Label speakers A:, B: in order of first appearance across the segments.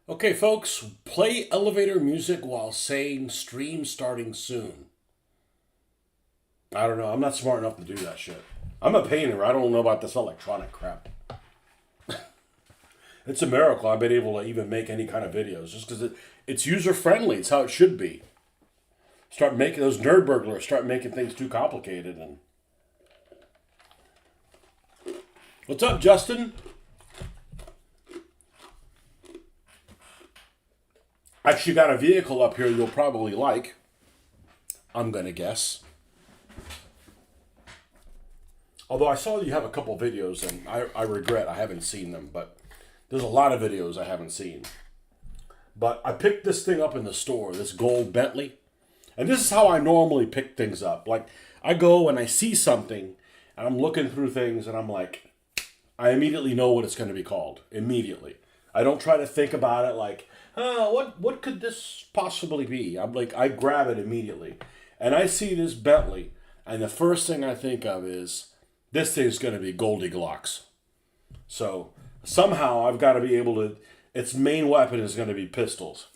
A: Okay, folks, play elevator music while saying stream starting soon. I don't know. I'm not smart enough to do that shit. I'm a painter. I don't know about this electronic crap. It's a miracle I've been able to even make any kind of videos just because it's user friendly. It's how it should be. Start making those nerd burglars start making things too complicated. And what's up, Justin? Actually, got a vehicle up here you'll probably like. I'm gonna guess. Although I saw you have a couple videos, and I regret I haven't seen them, but there's a lot of videos I haven't seen. But I picked this thing up in the store, this gold Bentley. And this is how I normally pick things up. Like, I go and I see something, and I'm looking through things, and I'm like, I immediately know what it's going to be called. Immediately. I don't try to think about it like, what could this possibly be? I'm like, I grab it immediately. And I see this Bentley, and the first thing I think of is, this thing's going to be Goldie Glocks. So somehow I've got to be able to, its main weapon is going to be pistols.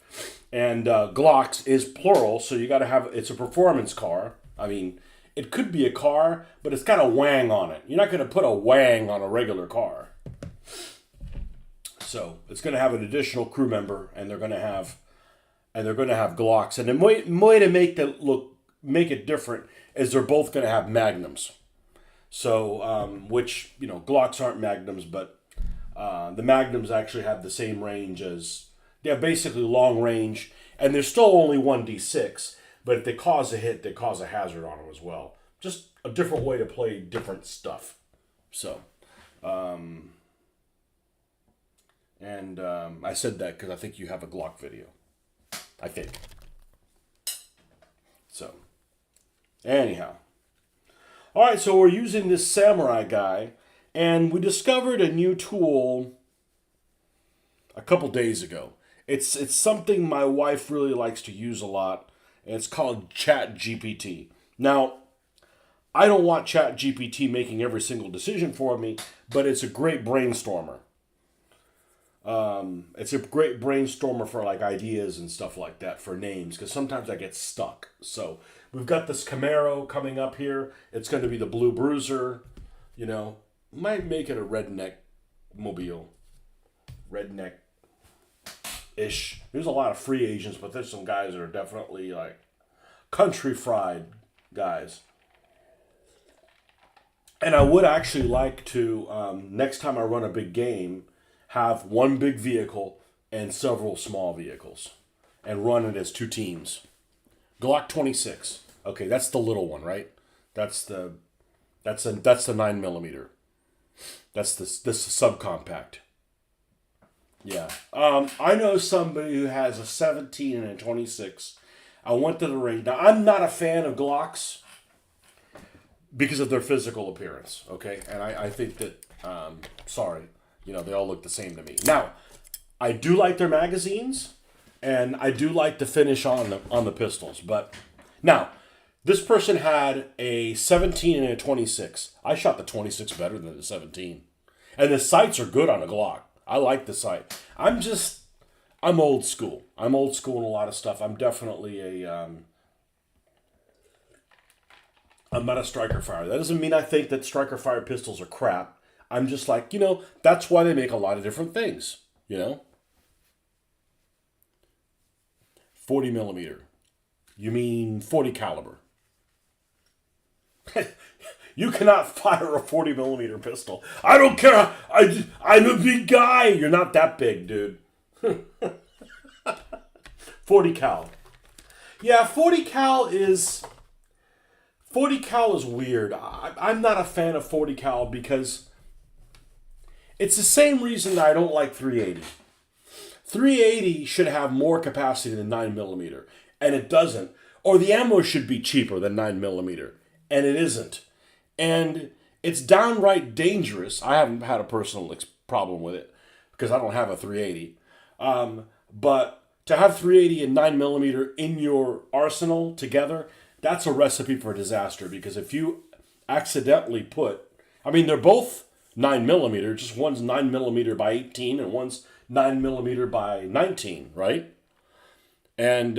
A: And Glocks is plural, so you got to have, it's a performance car. I mean, it could be a car, but it's got a wang on it. You're not going to put a wang on a regular car. So it's going to have an additional crew member, and they're going to have Glocks. And the way to make it different is they're both going to have magnums. So, which, Glocks aren't magnums, but the magnums actually have the same range as, they have basically long range, and they're still only 1d6, but if they cause a hit, they cause a hazard on them as well. Just a different way to play different stuff. So, I said that because I think you have a Glock video. I think. So, anyhow. Alright, so we're using this samurai guy, and we discovered a new tool a couple days ago. It's something my wife really likes to use a lot, and it's called ChatGPT. Now, I don't want ChatGPT making every single decision for me, but it's a great brainstormer. It's a great brainstormer for like ideas and stuff like that for names, because sometimes I get stuck. So we've got this Camaro coming up here. It's going to be the Blue Bruiser. Might make it a redneck mobile. Redneck-ish. There's a lot of free agents, but there's some guys that are definitely like country fried guys. And I would actually like to, next time I run a big game, have one big vehicle and several small vehicles, and run it as two teams. Glock 26. Okay, that's the little one, right? That's the 9mm. That's this subcompact. Yeah. I know somebody who has a 17 and a 26. I went to the range. Now, I'm not a fan of Glocks because of their physical appearance, okay? And I think that, sorry, they all look the same to me. Now, I do like their magazines, and I do like the finish on the pistols. But now, this person had a 17 and a 26. I shot the 26 better than the 17. And the sights are good on a Glock. I like the sight. I'm old school. I'm old school in a lot of stuff. I'm definitely I'm not a striker fire. That doesn't mean I think that striker fire pistols are crap. I'm just like, that's why they make a lot of different things, 40mm. You mean 40 caliber. You cannot fire a 40mm pistol. I don't care. I'm a big guy. You're not that big, dude. 40 cal. Yeah, 40 cal is weird. I'm not a fan of 40 cal because it's the same reason that I don't like 380. 380 should have more capacity than 9mm, and it doesn't. Or the ammo should be cheaper than 9mm, and it isn't. And it's downright dangerous. I haven't had a personal problem with it because I don't have a 380. But to have 380 and 9mm in your arsenal together, that's a recipe for disaster, because if you accidentally they're both 9mm, just one's 9mm by 18 and one's 9mm by 19, right? And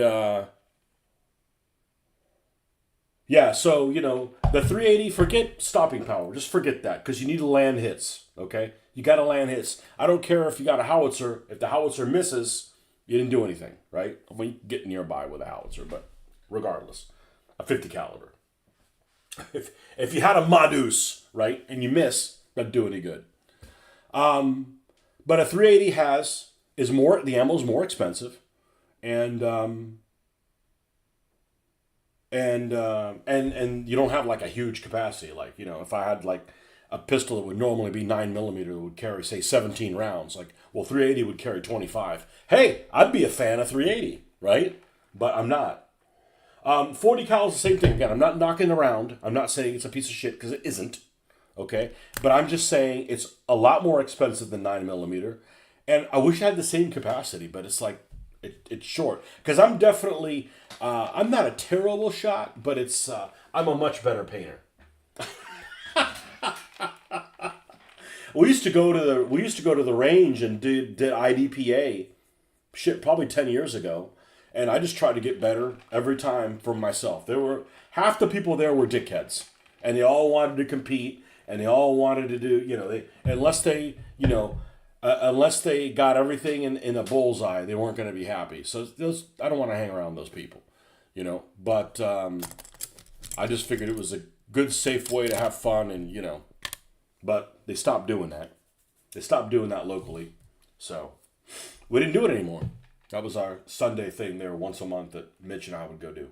A: yeah, so the 380. Forget stopping power. Just forget that because you need to land hits. Okay, you got to land hits. I don't care if you got a howitzer. If the howitzer misses, you didn't do anything, right? Well, you can get nearby with a howitzer, but regardless, a 50 caliber. If you had a Madus, right, and you miss, doesn't do any good. But a 380 is more. The ammo is more expensive, and and you don't have like a huge capacity. Like if I had like a pistol that would normally be 9mm that would carry say 17 rounds, like 380 would carry 25. Hey, I'd be a fan of 380, right? But I'm not. 40 cal is the same thing. Again, I'm not knocking around. I'm not saying it's a piece of shit because it isn't. Okay, but I'm just saying it's a lot more expensive than 9mm, and I wish I had the same capacity, but it's like it's short because I'm definitely I'm not a terrible shot, but I'm a much better painter. We used to go to the range and did IDPA shit probably 10 years ago, and I just tried to get better every time for myself. There were half the people there were dickheads, and they all wanted to compete, and they all wanted to do unless they got everything in a bullseye, they weren't going to be happy. So I don't want to hang around those people, But I just figured it was a good, safe way to have fun, and But they stopped doing that. They stopped doing that locally, so we didn't do it anymore. That was our Sunday thing there once a month that Mitch and I would go do.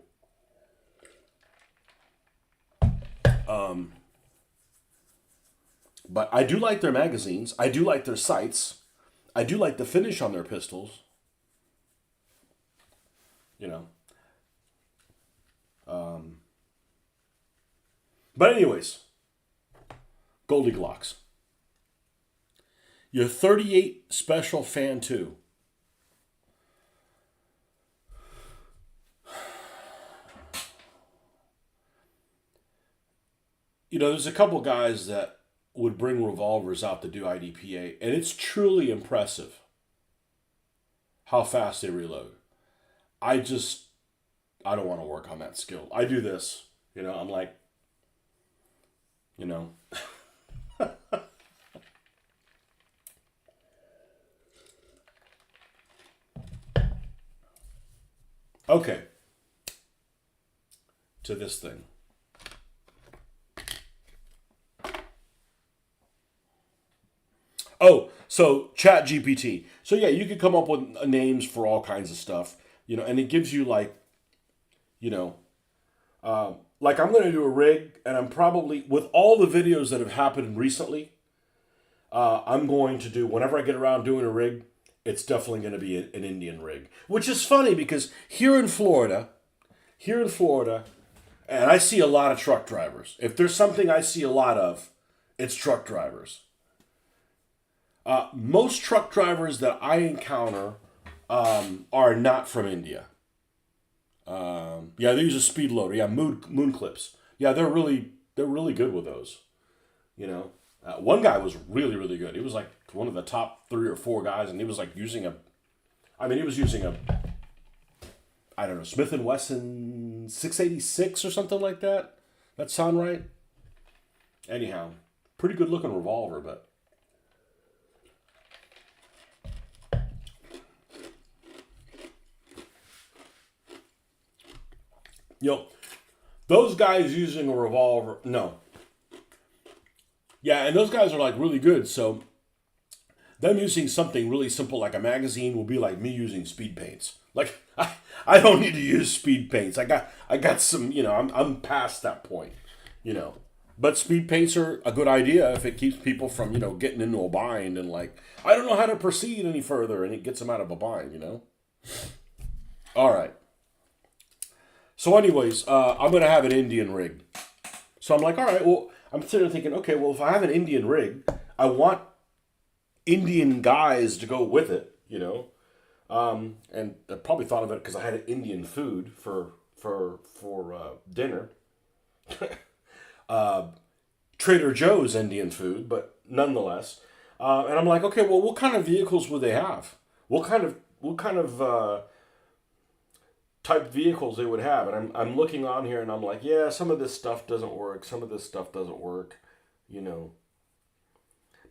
A: But I do like their magazines. I do like their sights. I do like the finish on their pistols. But anyways, Goldie Glocks. Your 38 Special Fan 2. There's a couple guys that would bring revolvers out to do IDPA, and it's truly impressive how fast they reload. I don't want to work on that skill. I do this, I'm like, Okay. To this thing. Oh, so Chat GPT. So yeah, you could come up with names for all kinds of stuff, and it gives you like I'm going to do a rig, and I'm probably, with all the videos that have happened recently, I'm going to do, whenever I get around doing a rig, it's definitely going to be an Indian rig. Which is funny because here in Florida, and I see a lot of truck drivers. If there's something I see a lot of, it's truck drivers. Most truck drivers that I encounter are not from India. Yeah, they use a speed loader. Yeah, moon clips. Yeah, they're really good with those. One guy was really, really good. He was like one of the top 3 or 4 guys, and he was like using I don't know, Smith & Wesson 686 or something like that. That sound right? Anyhow, pretty good looking revolver, but those guys using a revolver, no. Yeah, and those guys are like really good, so them using something really simple like a magazine will be like me using speed paints. Like, I don't need to use speed paints. I got some, I'm past that point, But speed paints are a good idea if it keeps people from, getting into a bind and like, I don't know how to proceed any further, and it gets them out of a bind, All right. So anyways, I'm going to have an Indian rig. So I'm like, all right, well, I'm sitting there thinking, okay, well, if I have an Indian rig, I want Indian guys to go with it, And I probably thought of it because I had Indian food for dinner. Trader Joe's Indian food, but nonetheless. And I'm like, okay, well, what kind of vehicles would they have? What kind of type vehicles they would have? And I'm looking on here, and I'm like, yeah, some of this stuff doesn't work. Some of this stuff doesn't work, you know.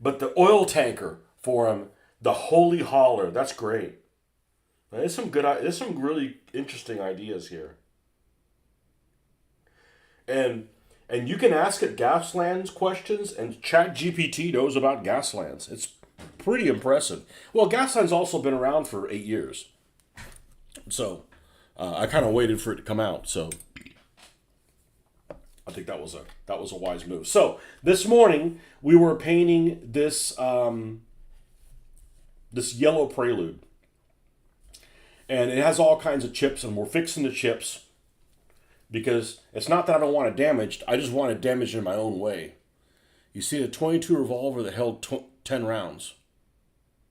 A: But the oil tanker for them, the holy hauler, that's great. There's some really interesting ideas here. And and you can ask it Gaslands questions, and ChatGPT knows about Gaslands. It's pretty impressive. Well, Gaslands also been around for 8 years, so I kind of waited for it to come out. So I think that was a wise move. So this morning we were painting this yellow Prelude, and it has all kinds of chips, and we're fixing the chips because it's not that I don't want it damaged. I just want it damaged in my own way. You see the 22 revolver that held 10 rounds.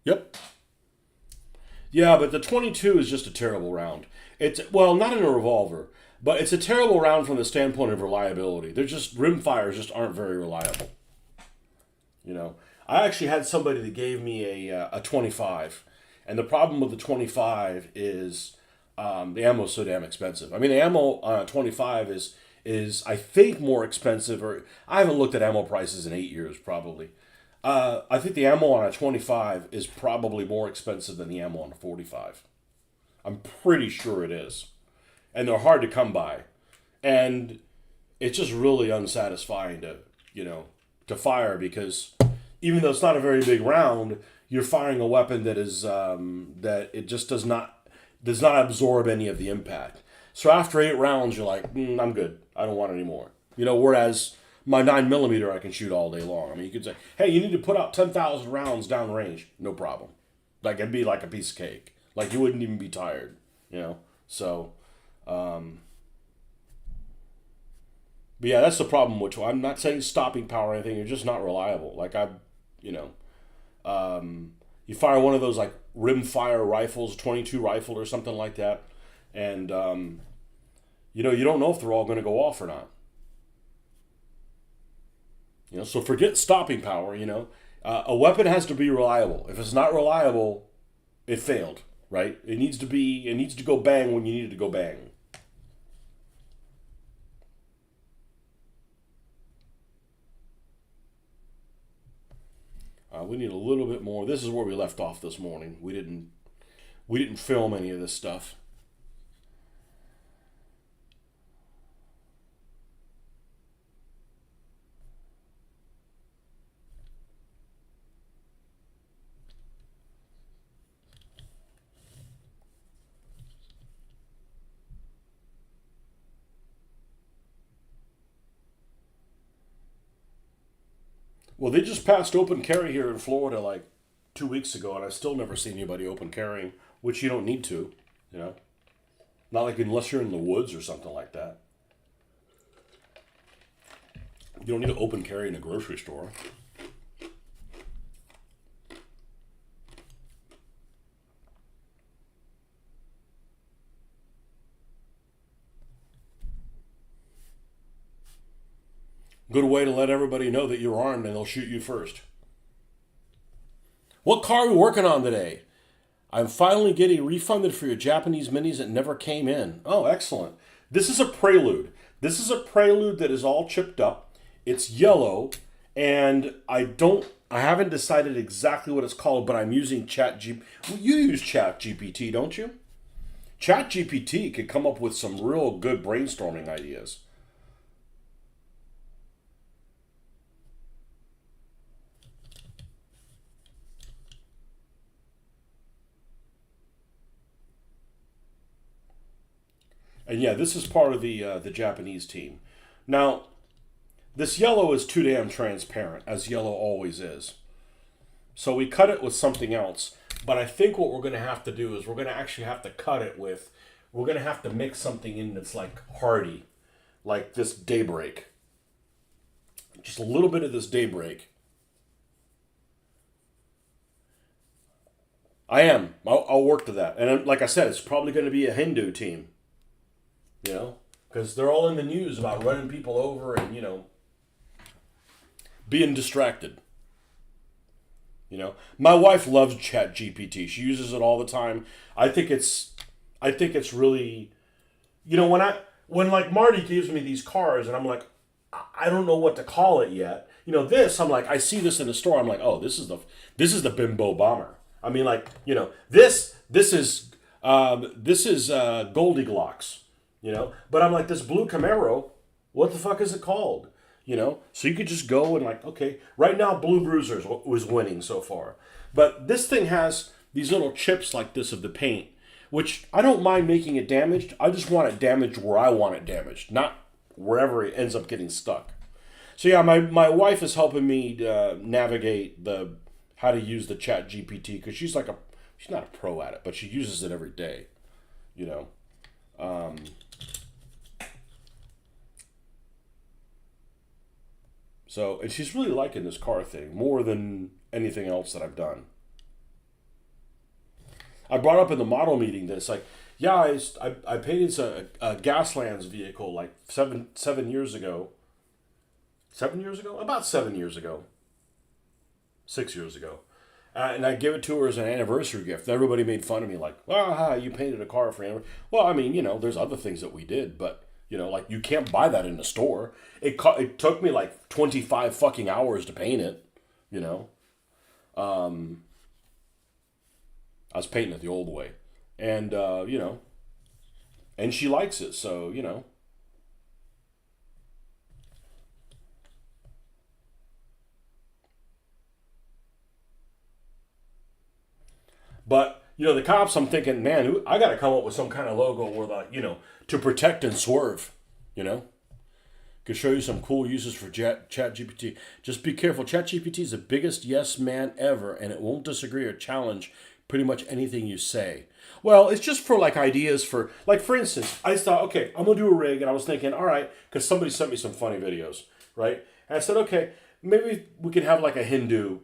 A: Yep. Yeah, but the 22 is just a terrible round. It's, well, not in a revolver, but it's a terrible round from the standpoint of reliability. They're just, rimfires just aren't very reliable. You know, I actually had somebody that gave me a 25, and the problem with the 25 is the ammo's so damn expensive. I mean, the ammo on a 25 is I think more expensive, or I haven't looked at ammo prices in 8 years probably. I think the ammo on a 25 is probably more expensive than the ammo on a 45. I'm pretty sure it is. And they're hard to come by. And it's just really unsatisfying to fire, because even though it's not a very big round, you're firing a weapon that is that it just does not absorb any of the impact. So after 8 rounds, you're like, I'm good. I don't want any more. Whereas my 9mm I can shoot all day long. I mean, you could say, hey, you need to put out 10,000 rounds downrange. No problem. Like, it'd be like a piece of cake. Like, you wouldn't even be tired. So, but yeah, that's the problem. Which I'm not saying stopping power or anything. You're just not reliable. Like, you fire one of those like rim fire rifles, 22 rifle or something like that, and you don't know if they're all going to go off or not. So forget stopping power. A weapon has to be reliable. If it's not reliable, it failed. Right? It needs to go bang when you need it to go bang. We need a little bit more. This is where we left off this morning. We didn't film any of this stuff. Well, they just passed open carry here in Florida like 2 weeks ago, and I've still never seen anybody open carrying, which you don't need to, you know. Not like unless you're in the woods or something like that. You don't need to open carry in a grocery store. Good way to let everybody know that you're armed and they'll shoot you first. What car are we working on today? I'm finally getting refunded for your Japanese minis that never came in. Oh, excellent. This is a Prelude. This is a Prelude that is all chipped up. It's yellow, and I haven't decided exactly what it's called, but I'm using ChatGPT. Well, you use ChatGPT, don't you? ChatGPT could come up with some real good brainstorming ideas. And yeah, this is part of the Japanese team. Now, this yellow is too damn transparent, as yellow always is. So we cut it with something else. But I think what we're going to have to do is we're going to actually have to cut it with, we're going to have to mix something in that's like hardy, like this Daybreak. Just a little bit of this Daybreak. I am. I'll work to that. And like I said, it's probably going to be a Hindu team. Because they're all in the news about running people over and, being distracted. You know, my wife loves Chat GPT. She uses it all the time. I think it's really, you know, when like Marty gives me these cars and I'm like, I don't know what to call it yet. You know, this I'm like, I see this in the store. I'm like, oh, this is the Bimbo Bomber. I mean, like, you know, this is Goldilocks. You know, but I'm like, this blue Camaro, what the fuck is it called? You know, so you could just go and like, okay, right now Blue Bruisers was winning so far, but this thing has these little chips like this of the paint, which I don't mind making it damaged. I just want it damaged where I want it damaged, not wherever it ends up getting stuck. So yeah, my wife is helping me navigate the how to use the Chat GPT because she's not a pro at it, but she uses it every day. You know. So, and she's really liking this car thing more than anything else that I've done. I brought up in the model meeting that it's like, yeah, I painted a Gaslands vehicle like seven years ago. 7 years ago? About 7 years ago. 6 years ago. And I gave it to her as an anniversary gift. Everybody made fun of me like, ah, you painted a car for anniversary. Well, I mean, you know, there's other things that we did, but, you know, like you can't buy that in the store. It took me like 25 fucking hours to paint it, you know. I was painting it the old way. And, you know, and she likes it, so, you know. But, you know, the cops, I'm thinking, man, I got to come up with some kind of logo where, like, you know, to protect and swerve, you know. Could show you some cool uses for ChatGPT. Just be careful. ChatGPT is the biggest yes man ever, and it won't disagree or challenge pretty much anything you say. Well, it's just for like ideas for, like, for instance, I thought, okay, I'm gonna do a rig, and I was thinking, all right, because somebody sent me some funny videos, right? And I said, okay, maybe we could have like a Hindu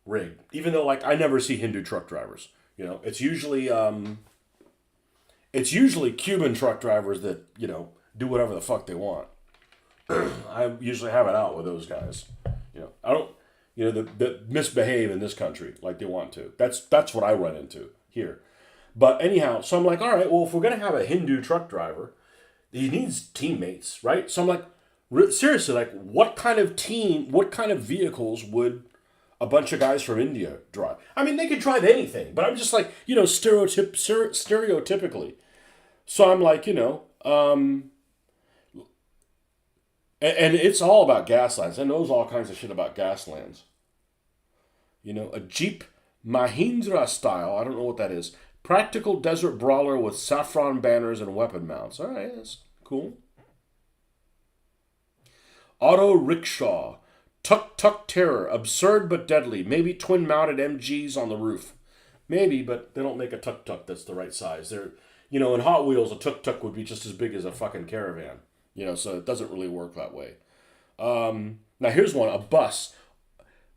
A: rig, even though like I never see Hindu truck drivers. You know, it's usually Cuban truck drivers that, you know, do whatever the fuck they want. I usually have it out with those guys. You know, I don't, you know, that misbehave in this country like they want to. That's what I run into here. But anyhow, so I'm like, all right, well, if we're gonna have a Hindu truck driver, he needs teammates, right? So I'm like, seriously, like, what kind of vehicles would a bunch of guys from India drive? I mean, they could drive anything, but I'm just like, you know, stereotypically. So I'm like, you know, and it's all about Gaslands. I knows all kinds of shit about Gaslands. You know, a Jeep Mahindra style, I don't know what that is. Practical desert brawler with saffron banners and weapon mounts. All right, that's cool. Auto rickshaw. Tuk Tuk Terror. Absurd but deadly. Maybe twin mounted MGs on the roof. Maybe, but they don't make a tuk tuk that's the right size. They're, you know, in Hot Wheels, a tuk tuk would be just as big as a fucking caravan. You know, so it doesn't really work that way. Now here's one, a bus.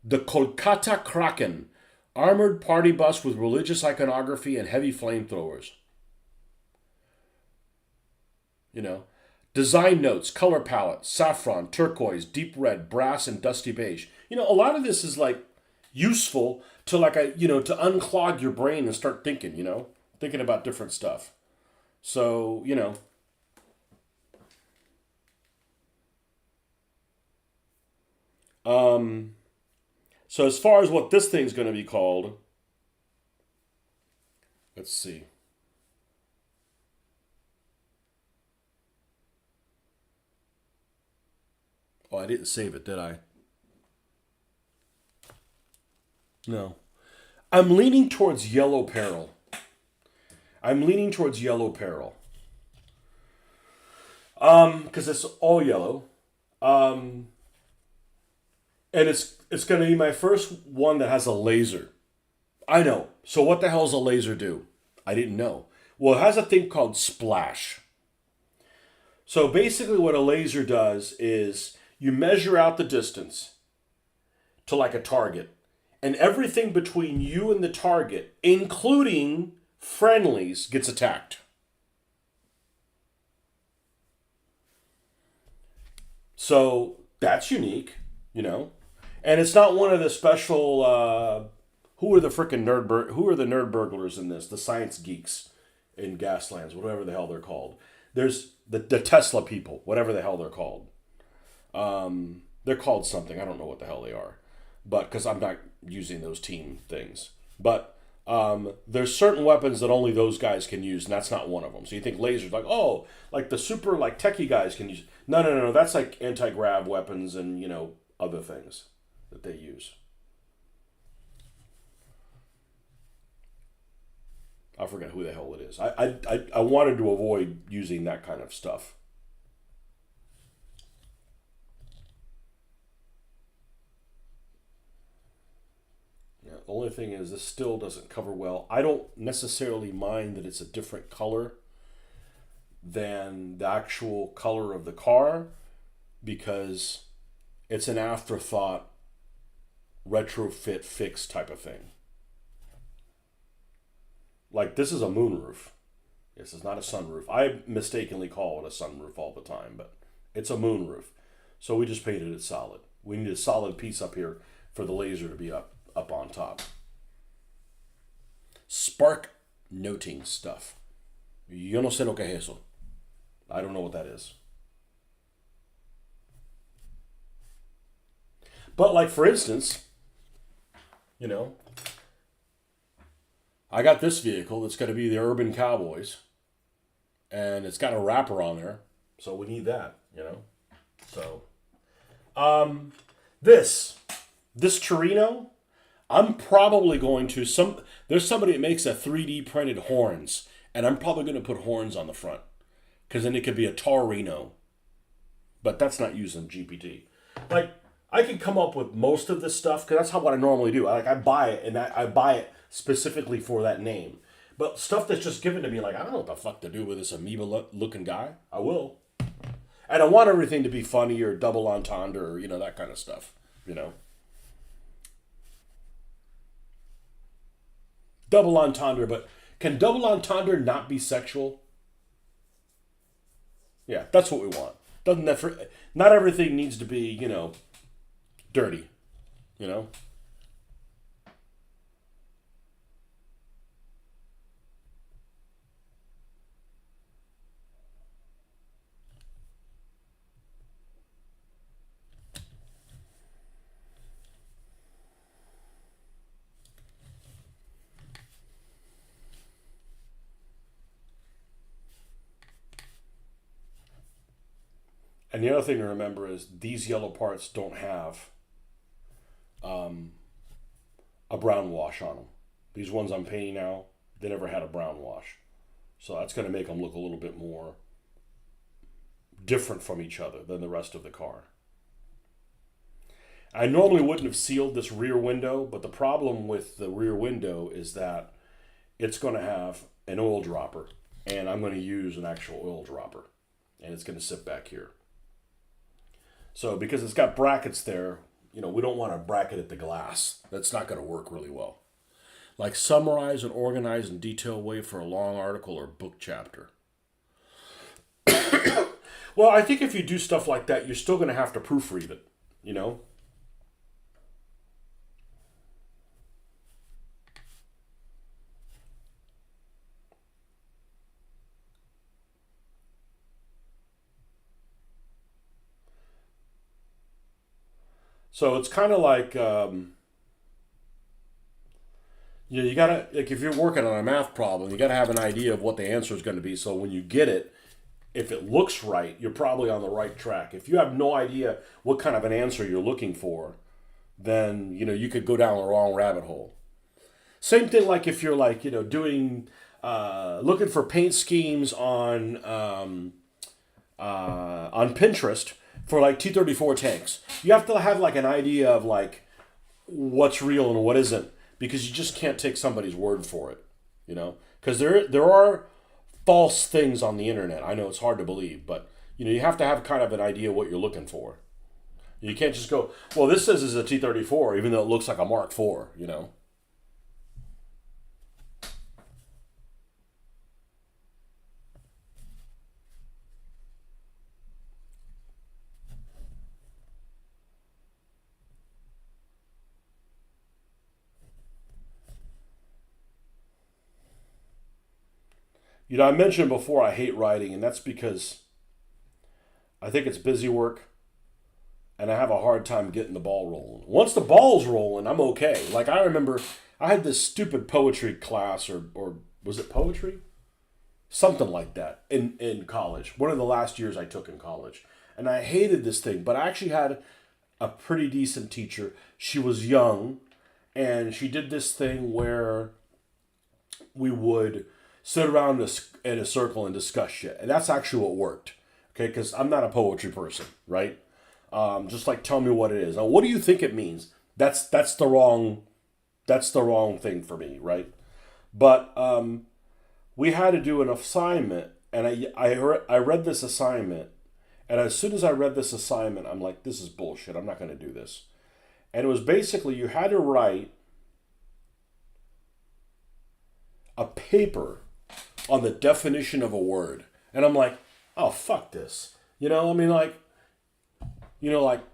A: The Kolkata Kraken. Armored party bus with religious iconography and heavy flamethrowers. You know. Design notes, color palette, saffron, turquoise, deep red, brass, and dusty beige. You know, a lot of this is like useful to like to unclog your brain and start thinking, you know, thinking about different stuff. So, you know. So as far as what this thing's going to be called, let's see. Oh, I didn't save it, did I? No. I'm leaning towards yellow peril. Because it's all yellow. And it's going to be my first one that has a laser. I know. So what the hell does a laser do? I didn't know. Well, it has a thing called splash. So basically what a laser does is you measure out the distance to like a target. And everything between you and the target, including friendlies, gets attacked. So that's unique, you know. And it's not one of the special. Who are the freaking Who are the nerd burglars in this? The science geeks in Gaslands, whatever the hell they're called. There's the Tesla people, whatever the hell they're called. They're called something. I don't know what the hell they are, but because I'm not using those team things. But there's certain weapons that only those guys can use, and that's not one of them. So you think lasers, like, oh, like the super like techie guys can use. No, no, no, no. That's like anti-grav weapons and other things that they use. I forget who the hell it is. I wanted to avoid using that kind of stuff. Yeah, the only thing is this still doesn't cover well. I don't necessarily mind that it's a different color than the actual color of the car because it's an afterthought retrofit fix type of thing. Like this is a moonroof. This is not a sunroof. I mistakenly call it a sunroof all the time, but it's a moonroof. So we just painted it solid. We need a solid piece up here for the laser to be up on top. Spark noting stuff. Yo no sé lo que es eso. I don't know what that is. But like for instance, I got this vehicle that's going to be the Urban Cowboys, and it's got a wrapper on there, so we need that. So, this Torino, I'm probably going to There's somebody that makes a 3D printed horns, and I'm probably going to put horns on the front, because then it could be a Torino, but that's not using GPT. Like I can come up with most of this stuff because that's what I normally do. I buy it and I buy it specifically for that name. But stuff that's just given to me, like, I don't know what the fuck to do with this amoeba looking guy. I will. And I want everything to be funny or double entendre or, that kind of stuff. Double entendre, but can double entendre not be sexual? Yeah, that's what we want. Not everything needs to be, dirty. And the other thing to remember is these yellow parts don't have a brown wash on them. These ones I'm painting now, they never had a brown wash. So that's going to make them look a little bit more different from each other than the rest of the car. I normally wouldn't have sealed this rear window, but the problem with the rear window is that it's going to have an oil dropper, and I'm going to use an actual oil dropper, and it's going to sit back here. So because it's got brackets there, we don't want to bracket at the glass. That's not going to work really well. Like summarize and organize in detailed way for a long article or book chapter. Well, I think if you do stuff like that, you're still going to have to proofread it, So it's kind of like, you gotta, like if you're working on a math problem, you gotta have an idea of what the answer is going to be. So when you get it, if it looks right, you're probably on the right track. If you have no idea what kind of an answer you're looking for, then, you could go down the wrong rabbit hole. Same thing like if you're like, doing, looking for paint schemes on Pinterest for like T-34 tanks. You have to have like an idea of like what's real and what isn't, because you just can't take somebody's word for it, because there are false things on the internet. I know it's hard to believe, but you have to have kind of an idea what you're looking for. You can't just go, well, this says it's a T-34, even though it looks like a Mark IV, I mentioned before I hate writing, and that's because I think it's busy work, and I have a hard time getting the ball rolling. Once the ball's rolling, I'm okay. Like, I remember I had this stupid poetry class, or was it poetry? Something like that in college. One of the last years I took in college. And I hated this thing, but I actually had a pretty decent teacher. She was young, and she did this thing where we would sit around in a circle and discuss shit. And that's actually what worked. Okay, because I'm not a poetry person, right? Just like tell me what it is. Now, what do you think it means? That's the wrong thing for me, right? But we had to do an assignment, and I read this assignment, and as soon as I read this assignment, I'm like, this is bullshit. I'm not going to do this. And it was basically you had to write a paper on the definition of a word. And I'm like, oh, fuck this. I mean, like, like,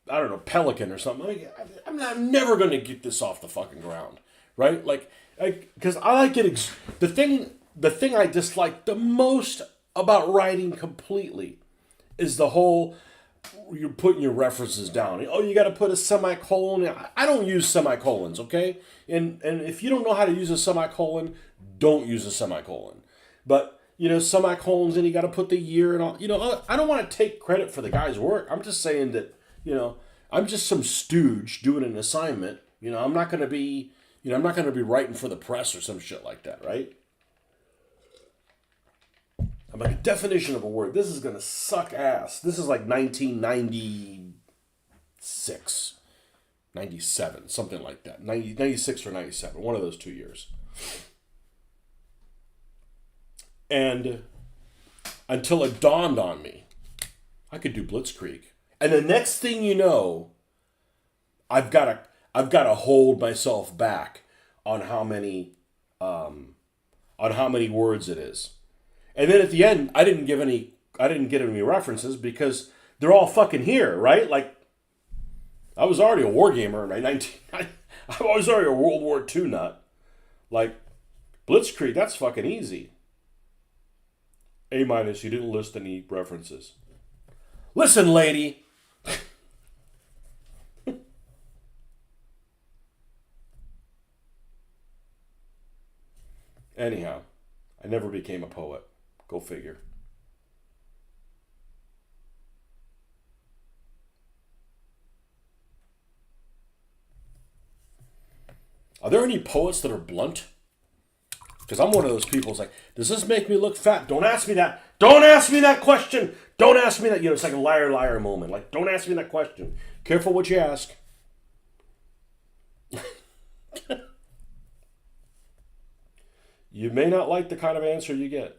A: I don't know, pelican or something. Like, I'm never going to get this off the fucking ground, right? Like, because I like it. The thing I dislike the most about writing completely is the whole you're putting your references down. Oh, you got to put a semicolon. I don't use semicolons, okay? And if you don't know how to use a semicolon, don't use a semicolon. But semicolons, and you got to put the year and all. I don't want to take credit for the guy's work. I'm just saying that I'm just some stooge doing an assignment. I'm not going to be I'm not going to be writing for the press or some shit like that, right? I'm like, a definition of a word. This is going to suck ass. This is like 1996, 97, something like that. 96 or 97, one of those 2 years. And until it dawned on me, I could do Blitzkrieg. And the next thing you know, I've got to hold myself back on how many words it is. And then at the end, I didn't get any references because they're all fucking here, right? Like, I was already a war gamer in I was already a World War II nut. Like, Blitzkrieg, that's fucking easy. A-, you didn't list any references. Listen, lady. Anyhow, I never became a poet. Go figure. Are there any poets that are blunt? Because I'm one of those people who's like, does this make me look fat? Don't ask me that. Don't ask me that question. Don't ask me that. It's like a liar moment. Like, don't ask me that question. Careful what you ask. You may not like the kind of answer you get.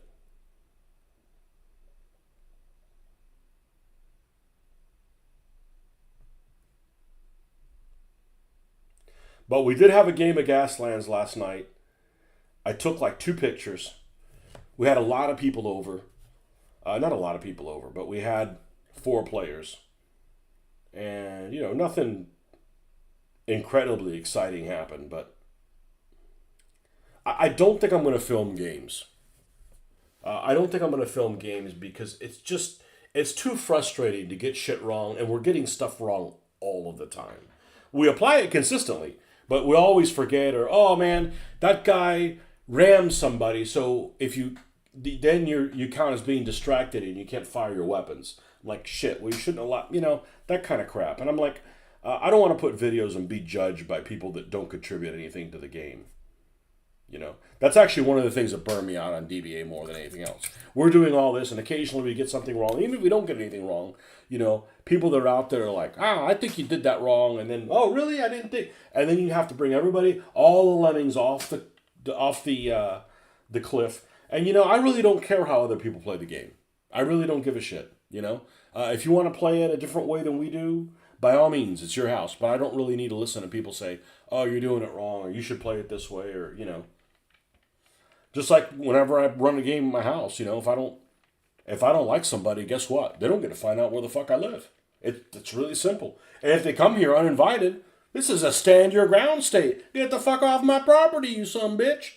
A: But we did have a game of Gaslands last night. I took like 2 pictures. We had a lot of people over. Not a lot of people over, but we had 4 players. And, nothing incredibly exciting happened, but I don't think I'm going to film games. I don't think I'm going to film games because it's too frustrating to get shit wrong, and we're getting stuff wrong all of the time. We apply it consistently, but we always forget, or, oh man, that guy rammed somebody, so then you count as being distracted and you can't fire your weapons. I'm like, shit, well, you shouldn't allow, that kind of crap. And I'm like, I don't want to put videos and be judged by people that don't contribute anything to the game. That's actually one of the things that burned me out on DBA more than anything else. We're doing all this, and occasionally we get something wrong. Even if we don't get anything wrong, people that are out there are like, I think you did that wrong, and then, oh, really? I didn't think. And then you have to bring everybody, all the lemmings off the cliff. And I really don't care how other people play the game. I really don't give a shit. If you want to play it a different way than we do, by all means, it's your house. But I don't really need to listen to people say, oh, you're doing it wrong, or you should play it this way, or Just like whenever I run a game in my house, if I don't like somebody, guess what? They don't get to find out where the fuck I live. It's really simple. And if they come here uninvited, this is a stand your ground state. Get the fuck off my property, you son of a bitch.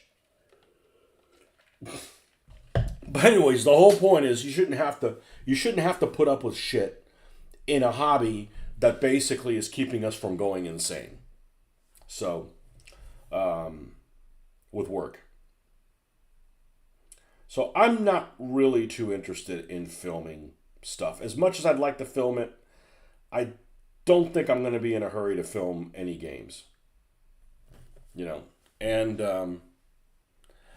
A: But anyways, the whole point is you shouldn't have to put up with shit in a hobby that basically is keeping us from going insane. So, with work. So I'm not really too interested in filming stuff. As much as I'd like to film it, I don't think I'm going to be in a hurry to film any games. You know, and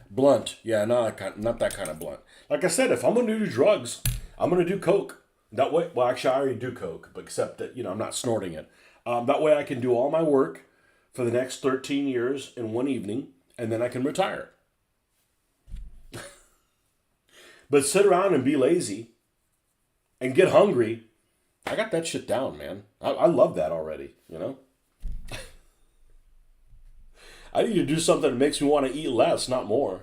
A: blunt, yeah, not that kind of blunt. Like I said, if I'm going to do drugs, I'm going to do coke. That way, well, actually, I already do coke, but except that I'm not snorting it. That way, I can do all my work for the next 13 years in one evening, and then I can retire. But sit around and be lazy and get hungry, I got that shit down, man. I love that already, I need to do something that makes me want to eat less, not more.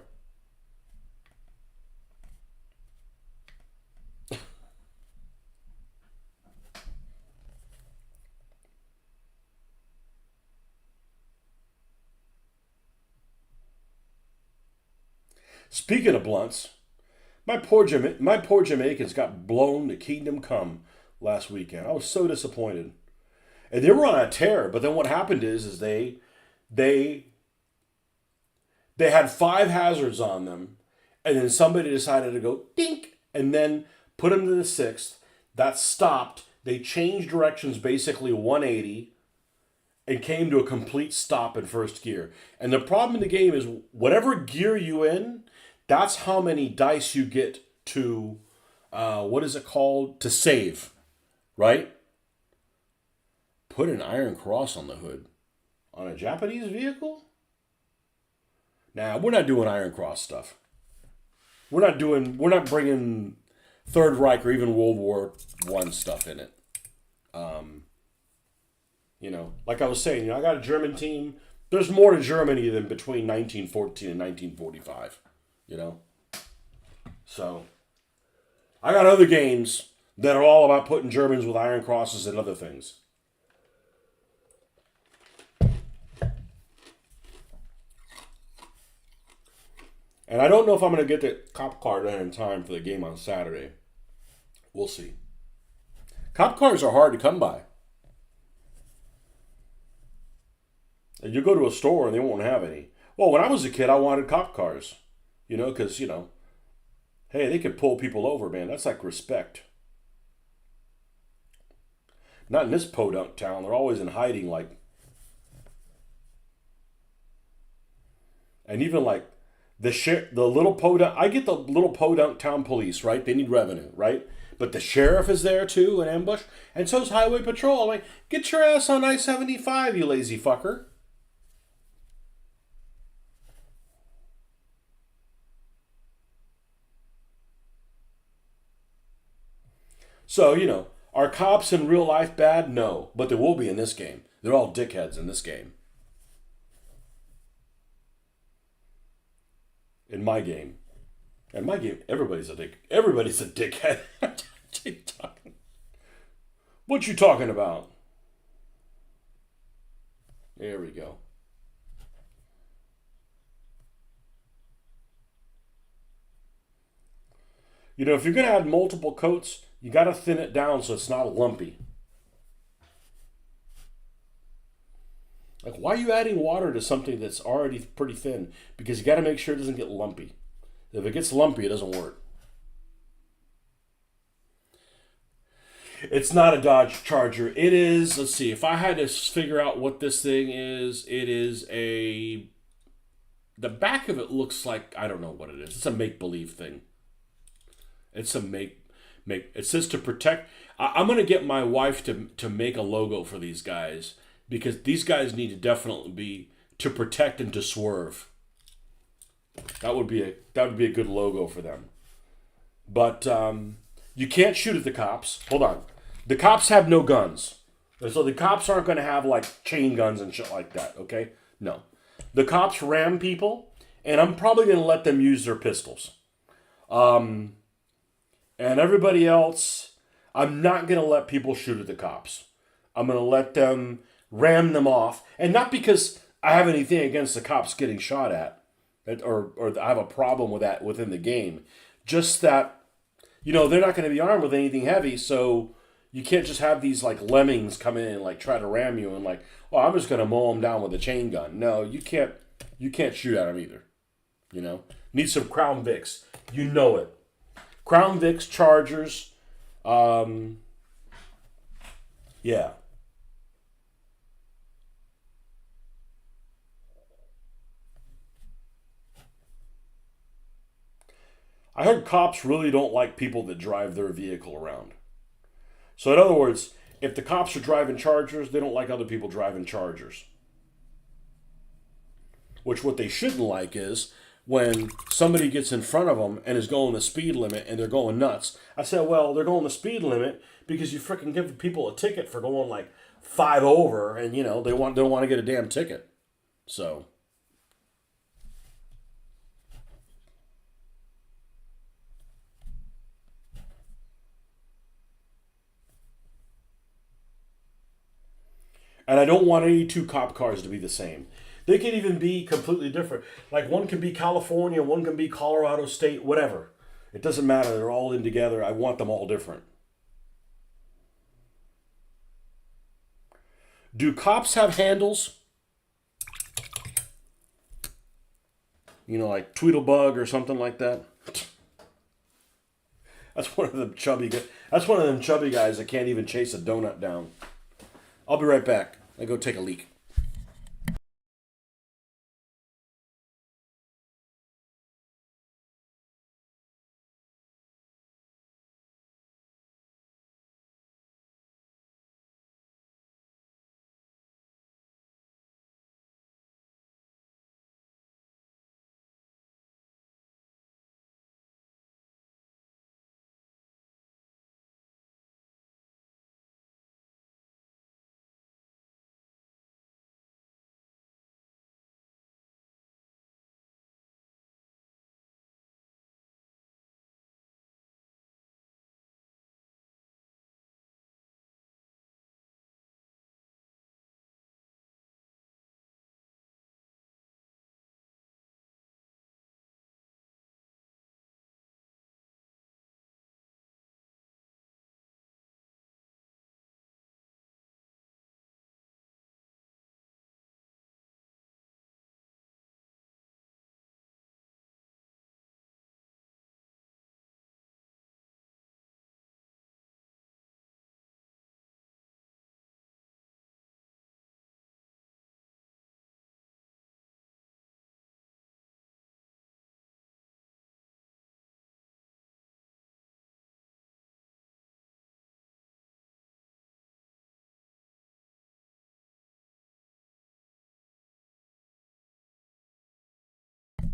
A: Speaking of blunts, my poor Jamaicans got blown to kingdom come last weekend. I was so disappointed, and they were on a tear. But then what happened is they they had five hazards on them, and then somebody decided to go dink, and then put them to the sixth. That stopped. They changed directions basically 180 and came to a complete stop in first gear. And the problem in the game is whatever gear you in, that's how many dice you get to, what is it called? To save, right? Put an iron cross on the hood. On a Japanese vehicle? Nah, we're not doing iron cross stuff. We're not bringing Third Reich or even World War One stuff in it. Um, like I was saying, I got a German team. There's more to Germany than between 1914 and 1945. You know, so I got other games that are all about putting Germans with iron crosses and other things. And I don't know if I'm going to get the cop card in time for the game on Saturday. We'll see. Cop cars are hard to come by. And you go to a store and they won't have any. Well, when I was a kid, I wanted cop cars. Because, hey, they could pull people over, man. That's like respect. Not in this podunk town. They're always in hiding, like. And even like the little podunk. I get the little podunk town police, right? They need revenue, right? But the sheriff is there too, in ambush, and so's highway patrol. I'm like, get your ass on I-75, you lazy fucker. So, are cops in real life bad? No. But they will be in this game. They're all dickheads in this game. In my game. In my game, everybody's a dick. Everybody's a dickhead. What you talking about? There we go. If you're going to add multiple coats, you got to thin it down so it's not lumpy. Like, why are you adding water to something that's already pretty thin? Because you got to make sure it doesn't get lumpy. If it gets lumpy, it doesn't work. It's not a Dodge Charger. It is, let's see, if I had to figure out what this thing is, it is the back of it looks like, I don't know what it is. It's a make-believe thing. It's a it says to protect. I'm going to get my wife to make a logo for these guys because these guys need to definitely be to protect and to swerve. That would be a good logo for them. But you can't shoot at the cops. Hold on. The cops have no guns. So the cops aren't going to have like chain guns and shit like that, okay? No. The cops ram people, and I'm probably going to let them use their pistols. And everybody else, I'm not going to let people shoot at the cops. I'm going to let them ram them off. And not because I have anything against the cops getting shot at, or I have a problem with that within the game. Just that, they're not going to be armed with anything heavy, so you can't just have these like lemmings come in and like try to ram you and like, oh, I'm just going to mow them down with a chain gun. No, you can't. You can't shoot at them either. Need some Crown Vics. You know it. Crown Vics, Chargers. Yeah. I heard cops really don't like people that drive their vehicle around. So in other words, if the cops are driving Chargers, they don't like other people driving Chargers. Which what they shouldn't like is when somebody gets in front of them and is going the speed limit and they're going nuts. I said, well, they're going the speed limit because you freaking give people a ticket for going like 5 over, and they don't want to get a damn ticket. So. And I don't want any two cop cars to be the same. They can even be completely different. Like one can be California, one can be Colorado State, whatever. It doesn't matter. They're all in together. I want them all different. Do cops have handles? Like Tweedlebug or something like that. That's one of them chubby. That's one of them chubby guys that can't even chase a donut down. I'll be right back. I go take a leak.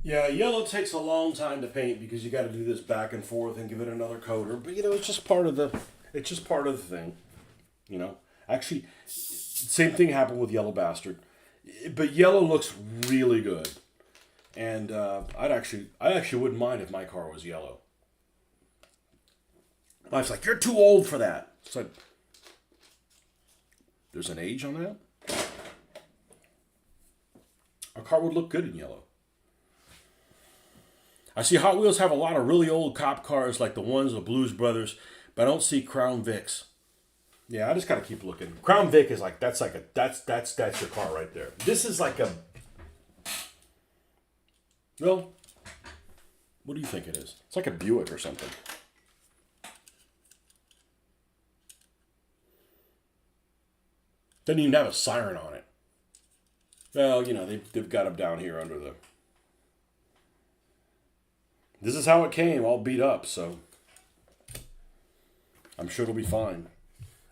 A: Yeah, yellow takes a long time to paint because you got to do this back and forth and give it another coater. But it's just part of the thing. You know, actually, same thing happened with Yellow Bastard, but yellow looks really good, and I actually wouldn't mind if my car was yellow. My wife's like, "You're too old for that." So there's an age on that. A car would look good in yellow. I see Hot Wheels have a lot of really old cop cars like the ones of Blues Brothers, but I don't see Crown Vics. Yeah, I just gotta keep looking. Crown Vic is like that's your car right there. This is like a well, what do you think it is? It's like a Buick or something. Doesn't even have a siren on it. Well, they've got them down here under the. This is how it came, all beat up, so I'm sure it'll be fine.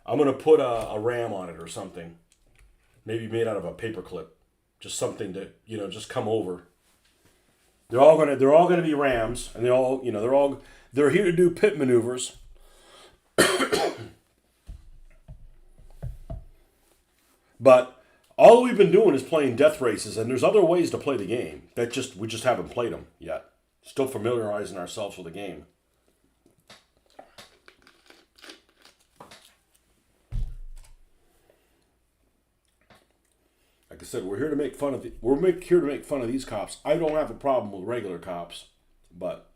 A: I'm gonna put a ram on it or something, maybe made out of a paperclip, just something to just come over. They're all gonna be rams, and they're here to do pit maneuvers. But all we've been doing is playing death races, and there's other ways to play the game we just haven't played them yet. Still familiarizing ourselves with the game. Like I said, we're here to make fun of here to make fun of these cops. I don't have a problem with regular cops, but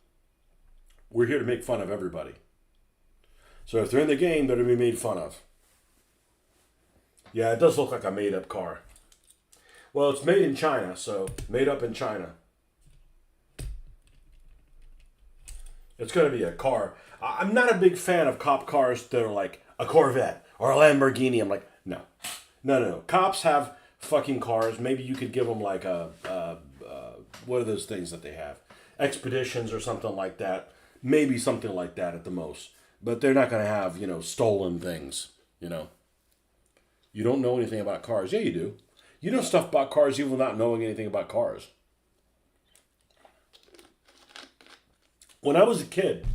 A: We're here to make fun of everybody. So if they're in the game, they're going to be made fun of. Yeah, it does look like a made-up car. Well, it's made in China, so made up in China. It's going to be a car. I'm not a big fan of cop cars that are like a Corvette or a Lamborghini. I'm like, no. No. Cops have fucking cars. Maybe you could give them like what are those things that they have? Expeditions or something like that. Maybe something like that at the most. But they're not going to have, stolen things, You don't know anything about cars. Yeah, you do. You know stuff about cars even without knowing anything about cars. When I was a kid,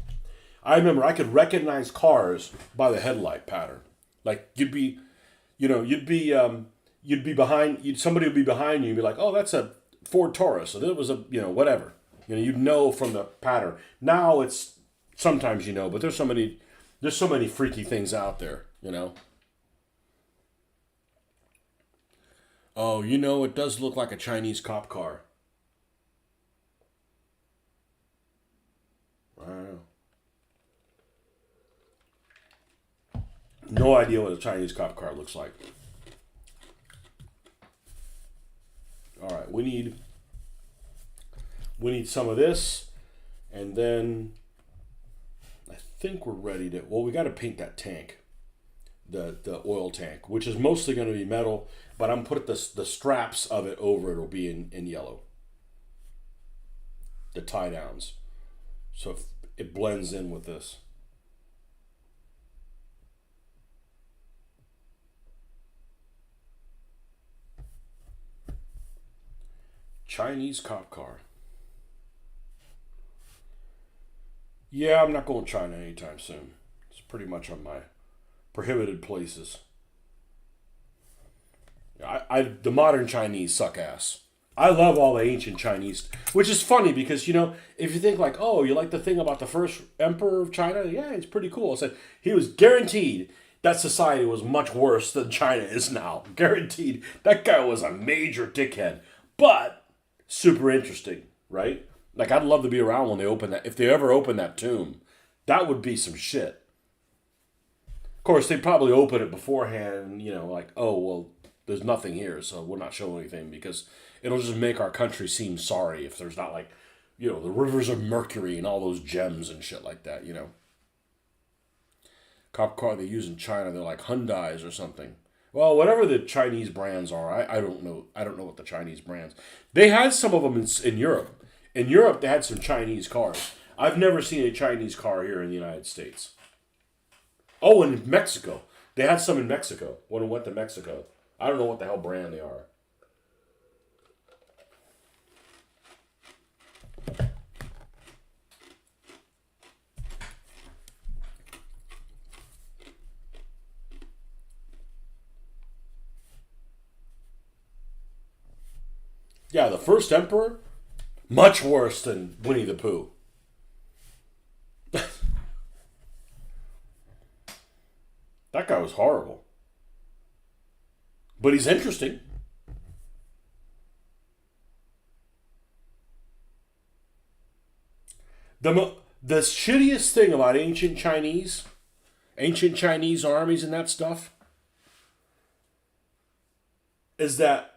A: I remember I could recognize cars by the headlight pattern. Like you'd be behind. Somebody would be behind you and be like, "Oh, that's a Ford Taurus." So that was a whatever. You'd know from the pattern. Now it's sometimes but there's so many freaky things out there. Oh, it does look like a Chinese cop car. I don't know. No idea what a Chinese cop car looks like. All right, we need some of this, and then I think we're ready to. Well, we got to paint that tank, the oil tank, which is mostly going to be metal, but I'm putting the straps of it over. It'll be in yellow. The tie downs, so it blends in with this. Chinese cop car. Yeah, I'm not going to China anytime soon. It's pretty much on my prohibited places. The modern Chinese suck ass. I love all the ancient Chinese, which is funny because, if you think like, oh, you like the thing about the first emperor of China? Yeah, it's pretty cool. I said he was guaranteed that society was much worse than China is now. Guaranteed. That guy was a major dickhead, but super interesting, right? Like, I'd love to be around when they open that. If they ever open that tomb, that would be some shit. Of course, they'd probably open it beforehand, like, oh, well, there's nothing here, so we're not showing anything because it'll just make our country seem sorry if there's not, like, the rivers of mercury and all those gems and shit like that, Cop car they use in China, they're like Hyundais or something. Well, whatever the Chinese brands are, I don't know. I don't know what the Chinese brands. They had some of them in Europe. In Europe, they had some Chinese cars. I've never seen a Chinese car here in the United States. Oh, in Mexico. They had some in Mexico when I went to Mexico. I don't know what the hell brand they are. Yeah, the first emperor, much worse than Winnie the Pooh. That guy was horrible. But he's interesting. The shittiest thing about ancient Chinese armies and that stuff, is that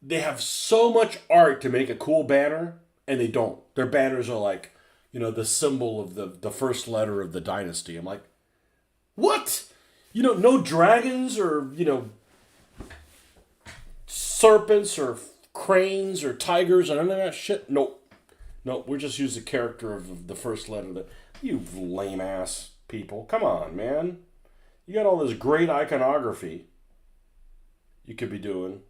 A: they have so much art to make a cool banner, and they don't. Their banners are like, the symbol of the first letter of the dynasty. I'm like, what? No dragons or, serpents or cranes or tigers or none of that shit? Nope. Nope, we just use the character of the first letter. You lame ass people. Come on, man. You got all this great iconography you could be doing.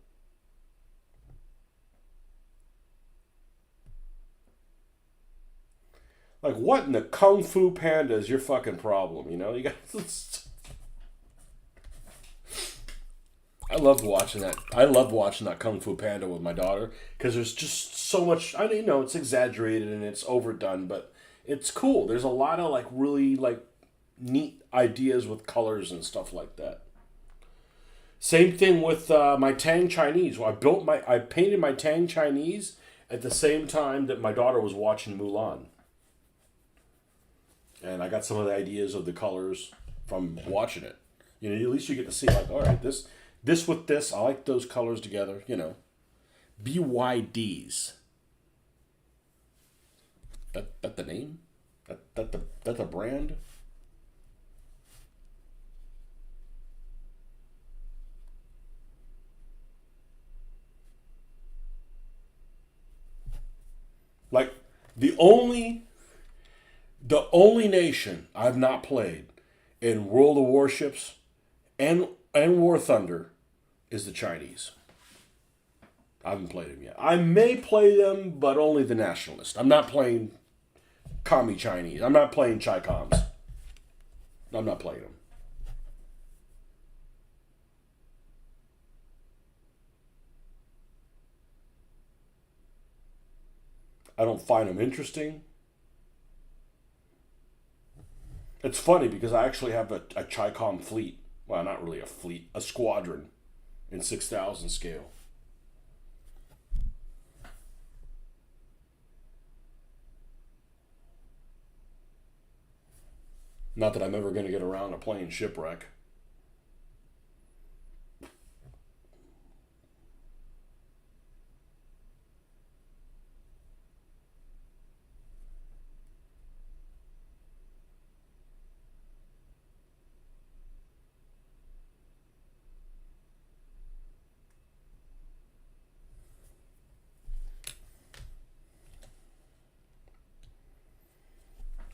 A: Like, what in the Kung Fu Panda is your fucking problem? You got. I loved watching that. I loved watching that Kung Fu Panda with my daughter because there's just so much. I mean, it's exaggerated and it's overdone, but it's cool. There's a lot of really neat ideas with colors and stuff like that. Same thing with my Tang Chinese. I painted my Tang Chinese at the same time that my daughter was watching Mulan. And I got some of the ideas of the colors from watching it. You know, at least you get to see like, all right, this with this, I like those colors together. You know, BYDs. That the name? That the brand? Like the only nation I've not played in World of Warships and War Thunder is the Chinese. I haven't played them yet. I may play them, but only the nationalist. I'm not playing commie Chinese. I'm not playing Chi Coms. I'm not playing them. I don't find them interesting. It's funny because I actually have a Chi Com fleet. Well, not really a fleet, a squadron in 6,000 scale. Not that I'm ever going to get around to playing Shipwreck.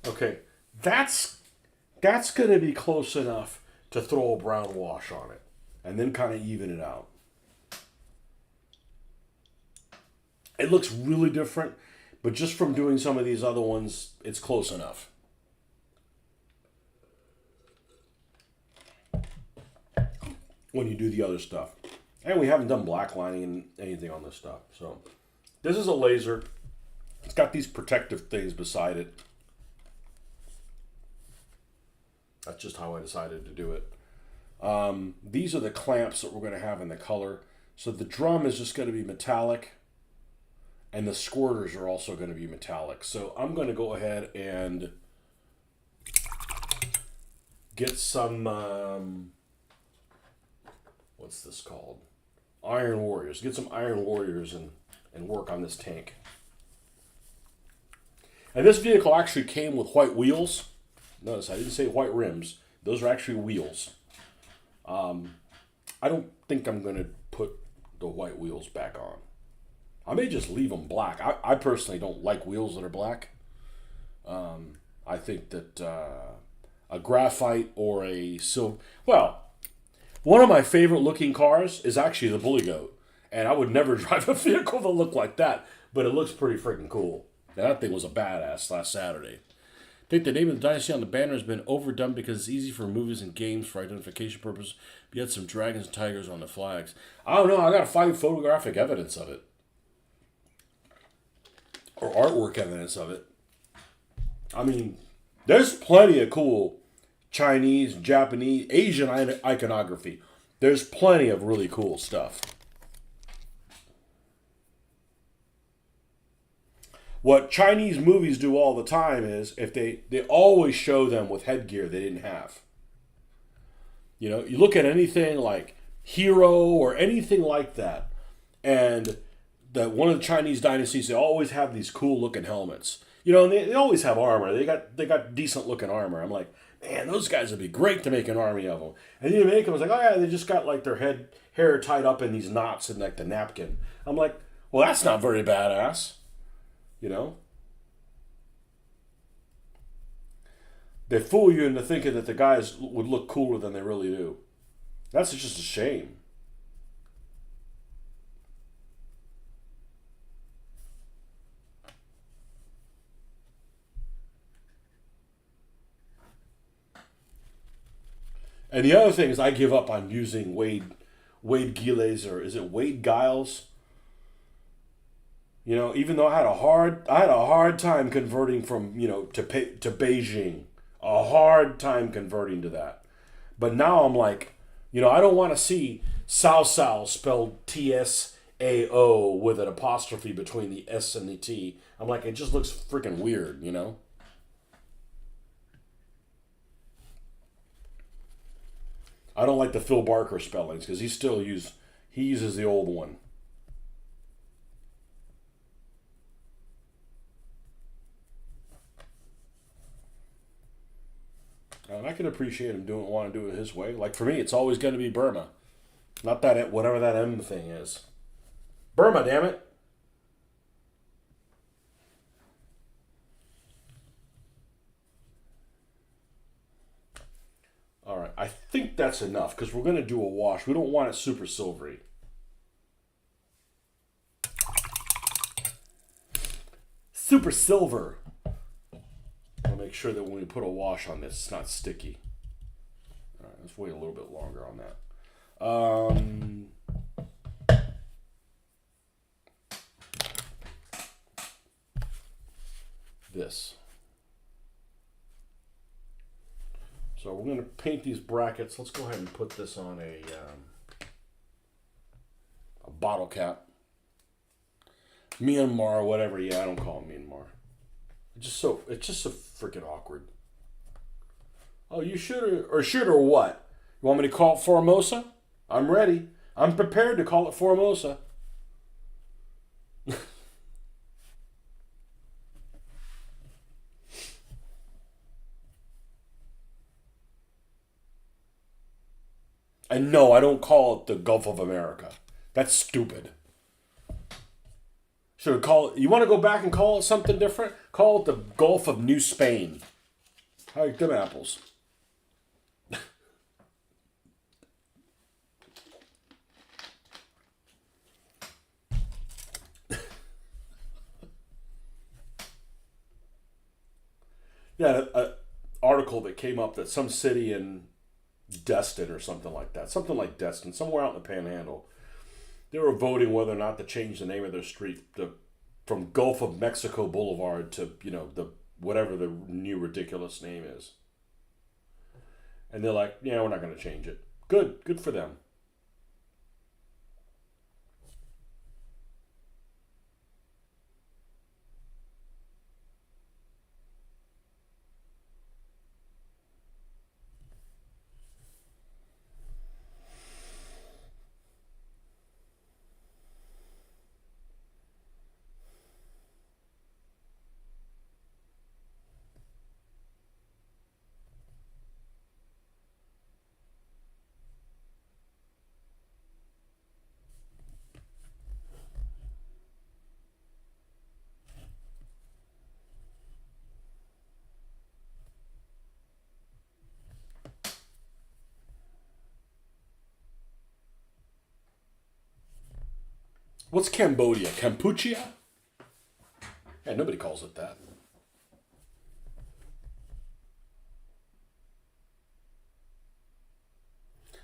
A: Okay, that's going to be close enough to throw a brown wash on it and then kind of even it out. It looks really different, but just from doing some of these other ones, it's close enough. When you do the other stuff. And we haven't done black lining and anything on this stuff. So this is a laser. It's got these protective things beside it. That's just how I decided to do it. These are the clamps that we're going to have in the color. So the drum is just going to be metallic. And the squirters are also going to be metallic. So I'm going to go ahead and get some, what's this called? Iron Warriors. Get some Iron Warriors and work on this tank. And this vehicle actually came with white wheels. Notice I didn't say white rims. Those are actually wheels. I don't think I'm going to put the white wheels back on. I may just leave them black. I personally don't like wheels that are black. I think that a graphite or a silver... Well, one of my favorite looking cars is actually the Bully Goat. And I would never drive a vehicle that looked like that. But it looks pretty freaking cool. Now, that thing was a badass last Saturday. I think the name of the dynasty on the banner has been overdone because it's easy for movies and games for identification purposes. But yet some dragons and tigers on the flags. I don't know. I got to find photographic evidence of it. Or artwork evidence of it. I mean, there's plenty of cool Chinese, Japanese, Asian iconography. There's plenty of really cool stuff. What Chinese movies do all the time is if they always show them with headgear they didn't have. You know, you look at anything like Hero or anything like that, and one of the Chinese dynasties, they always have these cool looking helmets. You know, and they always have armor. They got decent looking armor. I'm like, man, those guys would be great to make an army of them. And you make them, I was like, oh yeah, they just got like their hair tied up in these knots in like the napkin. I'm like, well, that's not very badass. You know? They fool you into thinking that the guys would look cooler than they really do. That's just a shame. And the other thing is I give up on using Wade Giles, or is it Wade Giles? You know, even though I had a hard time converting from, you know, to Beijing. A hard time converting to that. But now I'm like, you know, I don't want to see Sao Sao spelled TSAO with an apostrophe between the S and the T. I'm like, it just looks freaking weird, you know? I don't like the Phil Barker spellings because he uses the old one. And I can appreciate him want to do it his way. Like for me, it's always going to be Burma, not that whatever that M thing is. Burma, damn it. All right, I think that's enough because we're going to do a wash. We don't want it super silvery. Super silver. I'll make sure that when we put a wash on this, it's not sticky. All right, let's wait a little bit longer on that. This. So we're going to paint these brackets. Let's go ahead and put this on a bottle cap. Myanmar, whatever. Yeah, I don't call it Myanmar. It's just so freaking awkward. Oh, you should or what? You want me to call it Formosa? I'm ready. I'm prepared to call it Formosa. And no, I don't call it the Gulf of America. That's stupid. Should have called it. You want to go back and call it something different? Call it the Gulf of New Spain. I like them apples. Yeah, an article that came up that some city in Destin or something like that, something like Destin, somewhere out in the Panhandle, they were voting whether or not to change the name of their street from Gulf of Mexico Boulevard to the whatever the new ridiculous name is. And they're like, yeah, we're not going to change it. Good for them. What's Cambodia? Kampuchea? Yeah, nobody calls it that.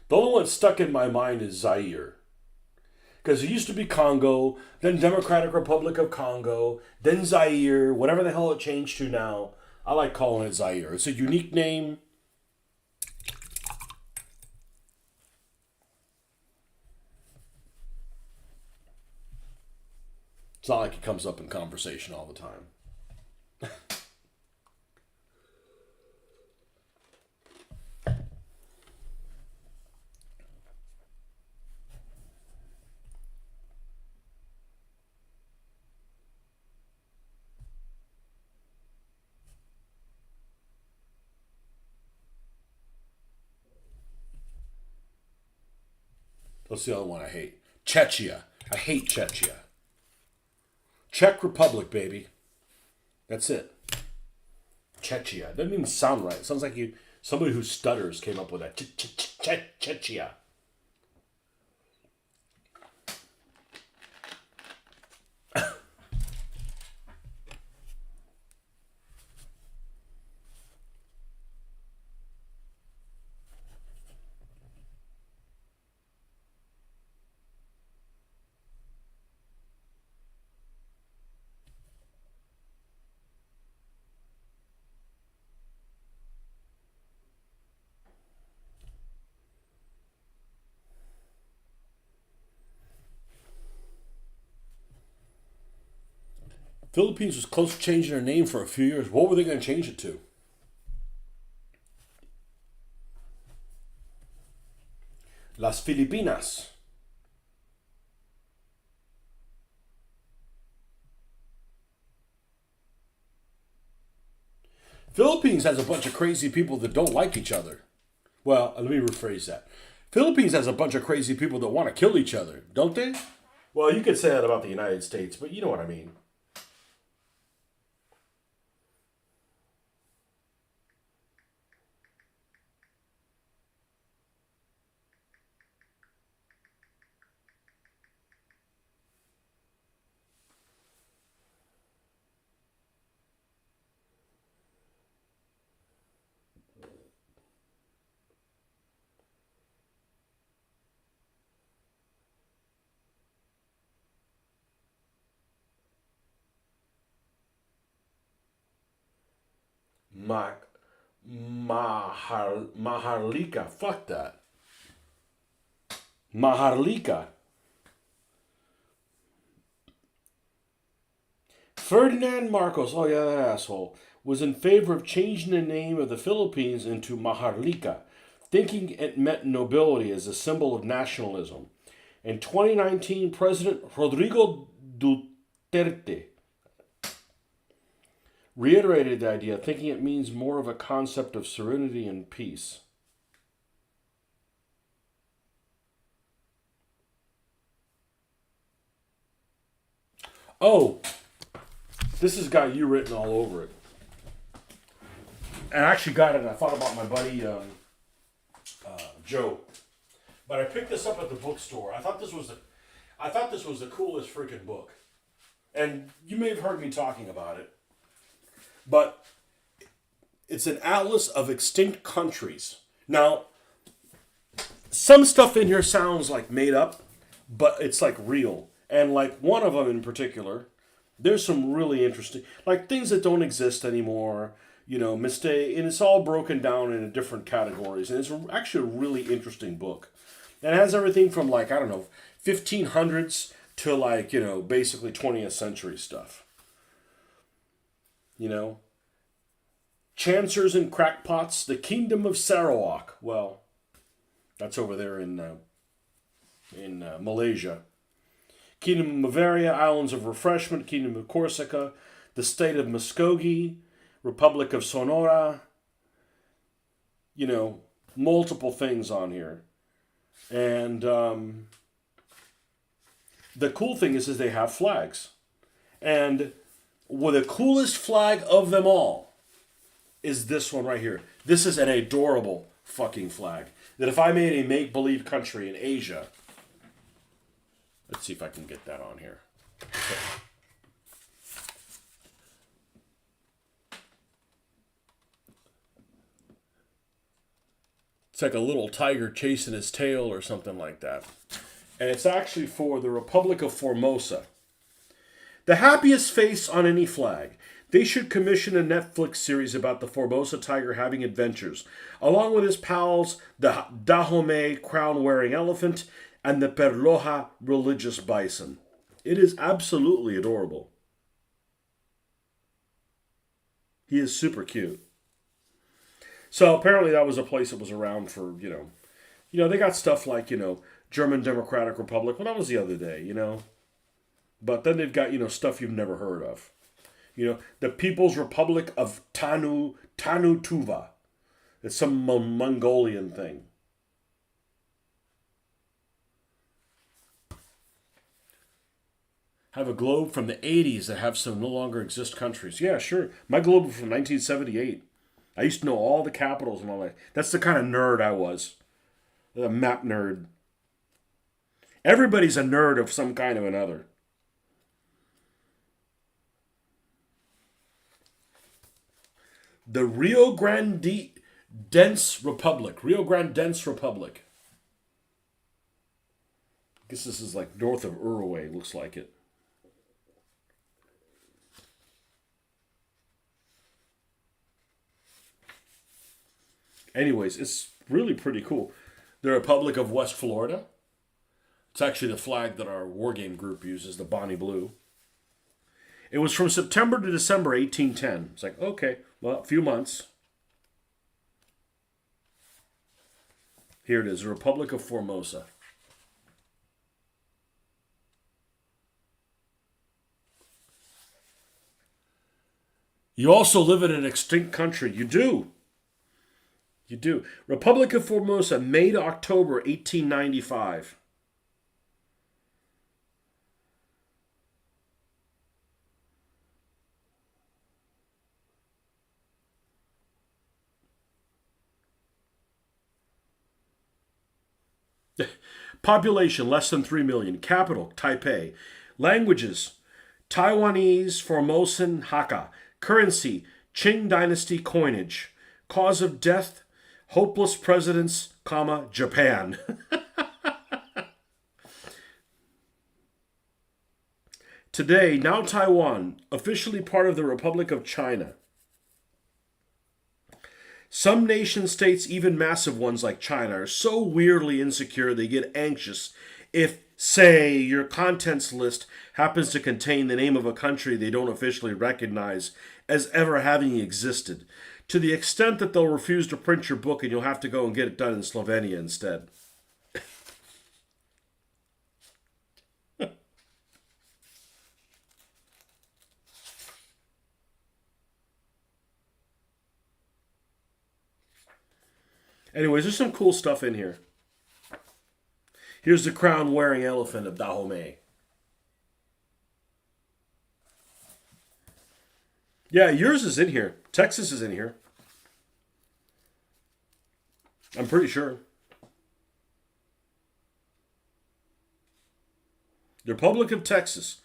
A: The only one stuck in my mind is Zaire. Because it used to be Congo, then Democratic Republic of Congo, then Zaire, whatever the hell it changed to now. I like calling it Zaire. It's a unique name. It's not like it comes up in conversation all the time. What's the other one I hate? Czechia. I hate Czechia. Czech Republic, baby. That's it. Czechia. Doesn't even sound right. It sounds like somebody who stutters came up with that. Czechia. Philippines was close to changing their name for a few years. What were they going to change it to? Las Filipinas. Philippines has a bunch of crazy people that don't like each other. Well, let me rephrase that. Philippines has a bunch of crazy people that want to kill each other, don't they? Well, you could say that about the United States, but you know what I mean. Ma- Maharlika. Fuck that. Maharlika. Ferdinand Marcos, oh yeah, that asshole, was in favor of changing the name of the Philippines into Maharlika, thinking it meant nobility as a symbol of nationalism. In 2019, President Rodrigo Duterte reiterated the idea, thinking it means more of a concept of serenity and peace. Oh, this has got you written all over it. And I actually got it, and I thought about my buddy Joe. But I picked this up at the bookstore. I thought this was the coolest freaking book. And you may have heard me talking about it. But it's an atlas of extinct countries. Now, some stuff in here sounds like made up, but it's like real. And like one of them in particular, there's some really interesting, like things that don't exist anymore, mistake, and it's all broken down into different categories. And it's actually a really interesting book. And it has everything from like, I don't know, 1500s to like, basically 20th century stuff. Chancers and Crackpots, the Kingdom of Sarawak. Well, that's over there in Malaysia. Kingdom of Bavaria, Islands of Refreshment, Kingdom of Corsica, the State of Muskogee, Republic of Sonora. Multiple things on here. And the cool thing is they have flags. And the coolest flag of them all is this one right here. This is an adorable fucking flag. That if I made a make-believe country in Asia, let's see if I can get that on here. Okay. It's like a little tiger chasing his tail or something like that. And it's actually for the Republic of Formosa. The happiest face on any flag. They should commission a Netflix series about the Formosa tiger having adventures, along with his pals, the Dahomey crown-wearing elephant, and the Perloja religious bison. It is absolutely adorable. He is super cute. So apparently that was a place that was around for, they got stuff like, German Democratic Republic. Well, that was the other day, But then they've got, stuff you've never heard of. The People's Republic of Tuva. It's some Mongolian thing. Have a globe from the 80s that have some no longer exist countries. Yeah, sure. My globe was from 1978. I used to know all the capitals and all that. That's the kind of nerd I was. A map nerd. Everybody's a nerd of some kind or another. The Rio Grande Dense Republic. Rio Grande Dense Republic. I guess this is like north of Uruguay, looks like it. Anyways, it's really pretty cool. The Republic of West Florida. It's actually the flag that our wargame group uses, the Bonnie Blue. It was from September to December 1810. It's like, okay, well, a few months. Here it is, the Republic of Formosa. You also live in an extinct country. You do. You do. Republic of Formosa, May to October 1895. Population, less than 3 million. Capital, Taipei. Languages, Taiwanese, Formosan, Hakka. Currency, Qing Dynasty coinage. Cause of death, hopeless presidents, comma, Japan. Today, now Taiwan, officially part of the Republic of China. Some nation states, even massive ones like China, are so weirdly insecure they get anxious if, say, your contents list happens to contain the name of a country they don't officially recognize as ever having existed, to the extent that they'll refuse to print your book and you'll have to go and get it done in Slovenia instead. Anyways, there's some cool stuff in here. Here's the crown-wearing elephant of Dahomey. Yeah, yours is in here. Texas is in here. I'm pretty sure. The Republic of Texas.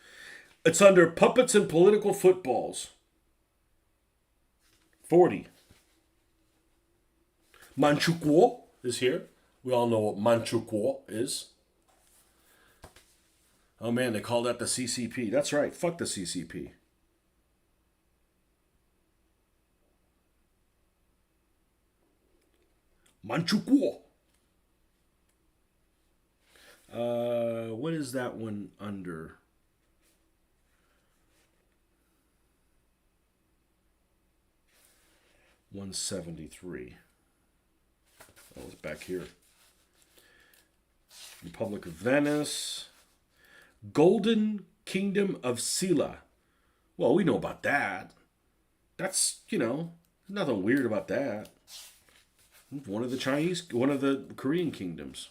A: It's under puppets and political footballs. 40. Manchukuo is here. We all know what Manchukuo is. Oh man, they call that the CCP. That's right. Fuck the CCP. Manchukuo. What is that one under? $173. Oh, it's back here. Republic of Venice. Golden Kingdom of Silla. Well, we know about that. That's, nothing weird about that. One of the Korean kingdoms.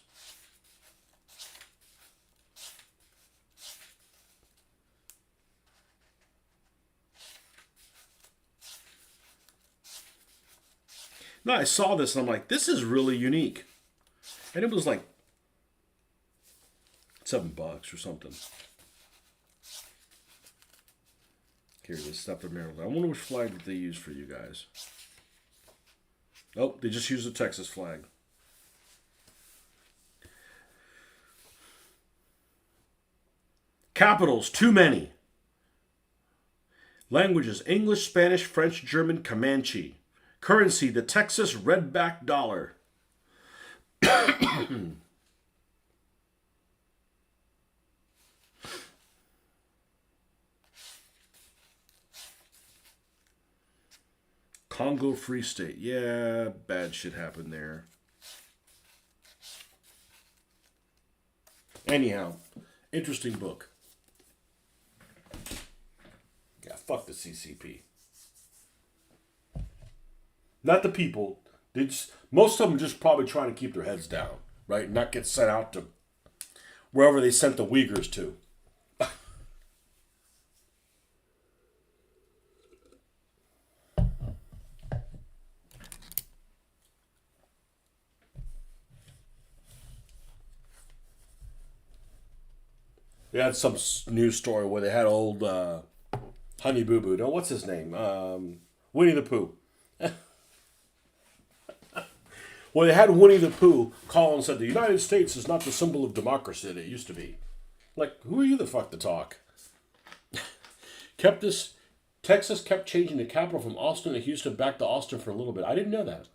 A: No, I saw this and I'm like, this is really unique. And it was like $7 or something. Here it is, Step of Maryland. I wonder which flag did they use for you guys. Oh, they just used the Texas flag. Capitals, too many. Languages, English, Spanish, French, German, Comanche. Currency, the Texas redback dollar. Congo Free State. Yeah, bad shit happened there. Anyhow, interesting book. Yeah, fuck the CCP. Not the people. Most of them just probably trying to keep their heads down, right? Not get sent out to wherever they sent the Uyghurs to. They had some news story where they had old Honey Boo Boo. No, what's his name? Winnie the Pooh. Well, they had Winnie the Pooh call and said, the United States is not the symbol of democracy that it used to be. Like, who are you the fuck to talk? Texas kept changing the capital from Austin to Houston back to Austin for a little bit. I didn't know that.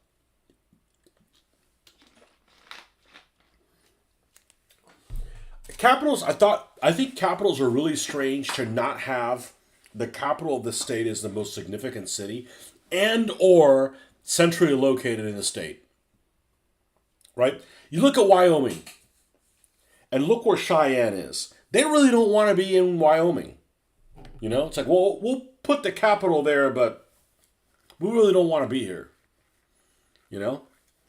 A: Capitals, I think capitals are really strange to not have the capital of the state as the most significant city and or centrally located in the state. right? You look at Wyoming and look where Cheyenne is. They really don't want to be in Wyoming. You know, it's like, well, we'll put the capital there, but we really don't want to be here. You know?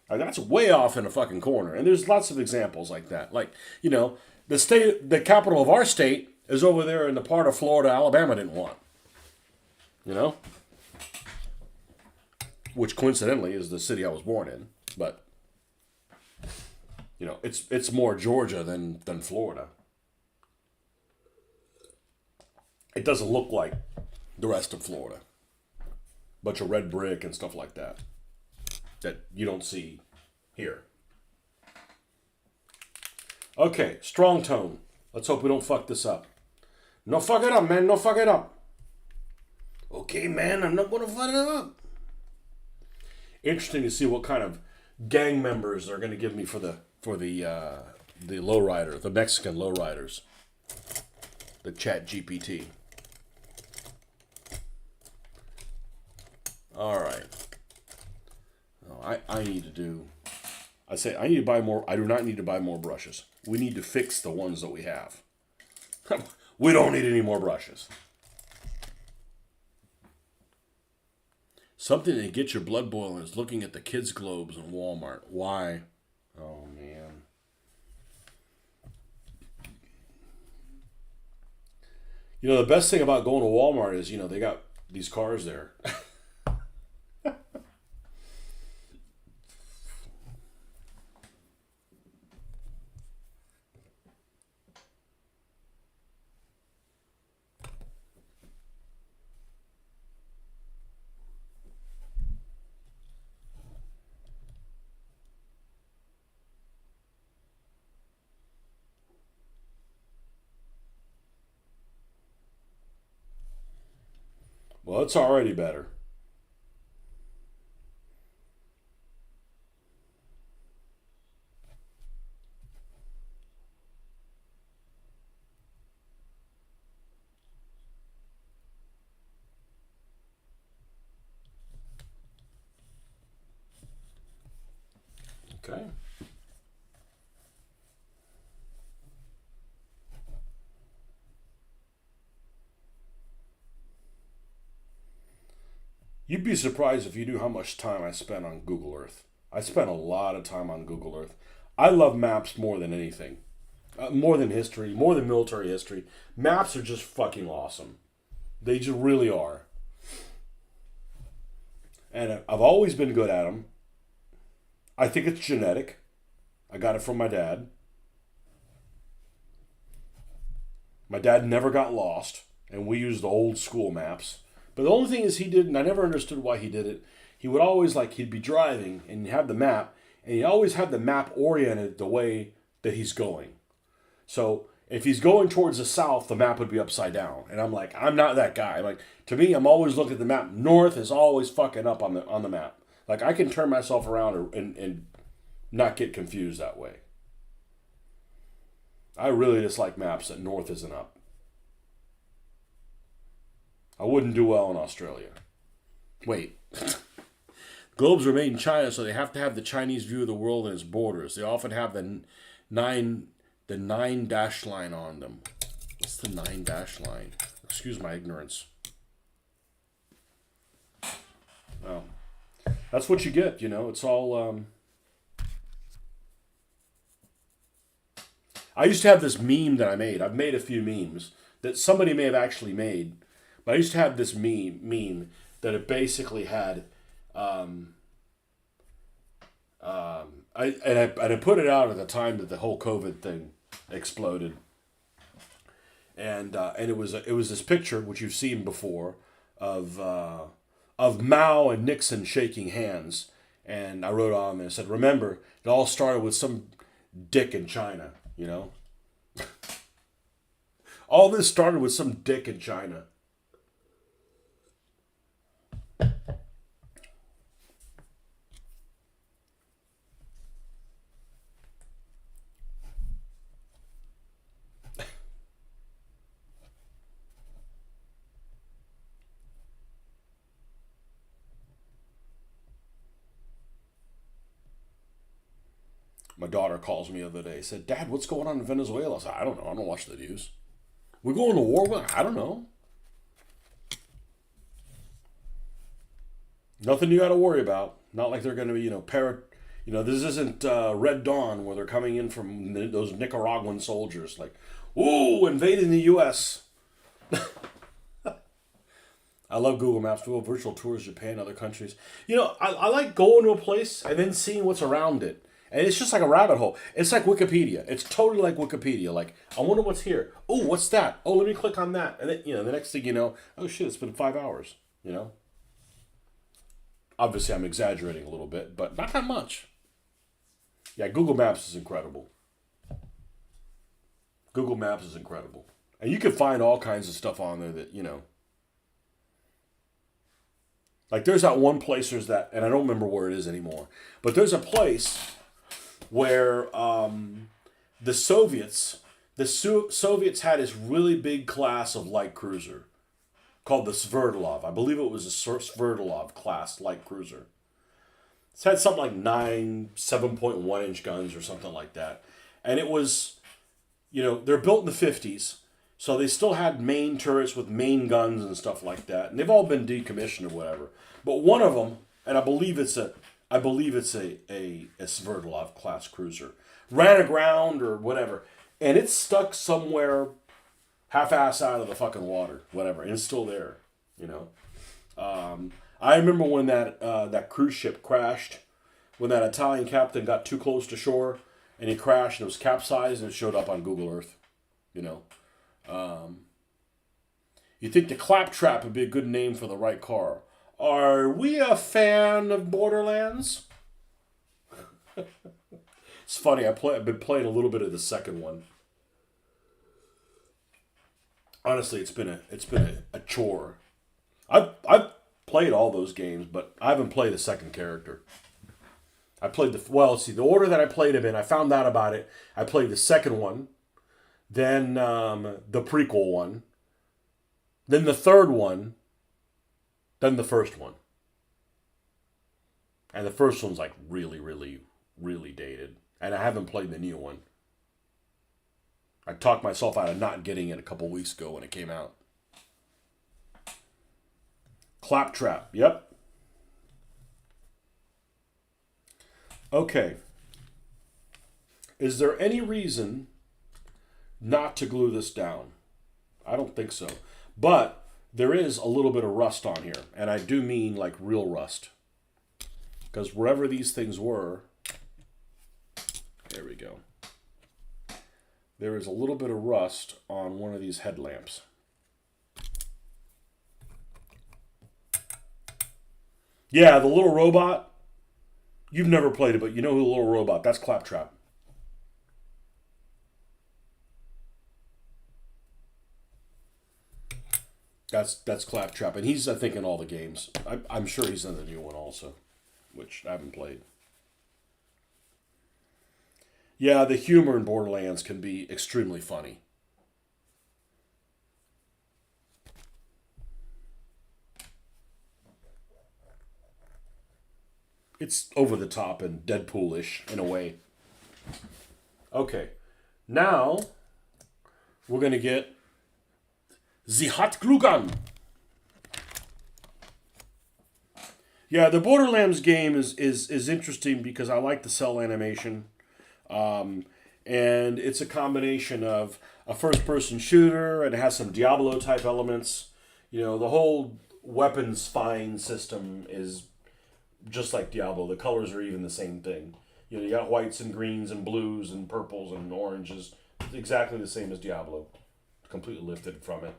A: Like, that's way off in a fucking corner. And there's lots of examples like that. Like, you know, the capital of our state is over there in the part of Florida Alabama didn't want. You know? Which coincidentally is the city I was born in. But, you know, it's more Georgia than Florida. It doesn't look like the rest of Florida. Bunch of red brick and stuff like that. That you don't see here. Okay, strong tone. Let's hope we don't fuck this up. No fuck it up, man. No fuck it up. Okay, man, I'm not gonna fuck it up. Interesting to see what kind of gang members they're gonna give me for the lowrider, the Mexican lowriders, the Chat GPT. All right. I need to do. I need to buy more. I do not need to buy more brushes. We need to fix the ones that we have. We don't need any more brushes. Something to get your blood boiling is looking at the kids' globes in Walmart. Why? Oh, man. You know, the best thing about going to Walmart is, you know, they got these cars there. Well, it's already better. Okay. You'd be surprised if you knew how much time I spent on Google Earth. I spent a lot of time on Google Earth. I love maps more than anything. More than history, more than military history. Maps are just fucking awesome. They just really are. And I've always been good at them. I think it's genetic. I got it from my dad. My dad never got lost, and we used the old school maps. But the only thing is he did, and I never understood why he did it, he would always, like, he'd be driving, and he'd have the map, and he'd always have the map oriented the way that he's going. So if he's going towards the south, the map would be upside down. And I'm like, I'm not that guy. Like, to me, I'm always looking at the map. North is always fucking up on the map. Like, I can turn myself around and not get confused that way. I really dislike maps that north isn't up. I wouldn't do well in Australia. Wait. Globes are made in China, so they have to have the Chinese view of the world and its borders. They often have the nine dash line on them. What's the 9 dash line? Excuse my ignorance. Well, that's what you get, you know. It's all... I used to have this meme that I made. I've made a few memes that somebody may have actually made. But I used to have this meme that it basically had... I put it out at the time that the whole COVID thing exploded, and it was this picture which you've seen before of Mao and Nixon shaking hands, and I wrote on there and said, "Remember, it all started with some dick in China, you know. All this started with some dick in China." My daughter calls me the other day. Said, "Dad, what's going on in Venezuela?" I said, "I don't know. I don't watch the news. We're going to war with." I don't know. Nothing you got to worry about. Not like they're going to be, this isn't Red Dawn where they're coming in from those Nicaraguan soldiers. Like, ooh, invading the U.S. I love Google Maps. We go virtual tours, Japan, other countries. I like going to a place and then seeing what's around it. And it's just like a rabbit hole. It's like Wikipedia. It's totally like Wikipedia. Like, I wonder what's here. Oh, what's that? Oh, let me click on that. And then, the next thing you know, oh shit, it's been 5 hours, Obviously, I'm exaggerating a little bit, but not that much. Yeah, Google Maps is incredible. Google Maps is incredible. And you can find all kinds of stuff on there that, like there's that one place, and I don't remember where it is anymore, but there's a place where the Soviets had this really big class of light cruiser called the Sverdlov. I believe it was a Sverdlov class light cruiser. It's had something like 7.1 inch guns or something like that. And it was, they're built in the 50s. So they still had main turrets with main guns and stuff like that. And they've all been decommissioned or whatever. But one of them, and I believe it's a Sverdlov class cruiser, ran aground or whatever. And it's stuck somewhere half-ass out of the fucking water, whatever. And it's still there, I remember when that cruise ship crashed, when that Italian captain got too close to shore and he crashed and it was capsized and it showed up on Google Earth, You think the Claptrap would be a good name for the right car. Are we a fan of Borderlands? It's funny, I've been playing a little bit of the second one. Honestly, it's been a chore. I've played all those games, but I haven't played the second character. I played the order that I played them in, I found out about it. I played the second one, then the prequel one, then the third one, then the first one. And the first one's like really, really, really dated. And I haven't played the new one. I talked myself out of not getting it a couple weeks ago when it came out. Claptrap, yep. Okay. Is there any reason not to glue this down? I don't think so. But there is a little bit of rust on here. And I do mean like real rust. Because wherever these things were, there we go. There is a little bit of rust on one of these headlamps. Yeah, the little robot. You've never played it, but you know who the little robot. That's Claptrap. That's Claptrap. And he's, I think, in all the games. I'm sure he's in the new one also, which I haven't played. Yeah, the humor in Borderlands can be extremely funny. It's over the top and Deadpool-ish in a way. Okay, now we're going to get the Hot Glue Gun. Yeah, the Borderlands game is interesting because I like the cell animation. And it's a combination of a first-person shooter, and it has some Diablo-type elements. The whole weapons find system is just like Diablo. The colors are even the same thing. You got whites and greens and blues and purples and oranges. It's exactly the same as Diablo. Completely lifted from it.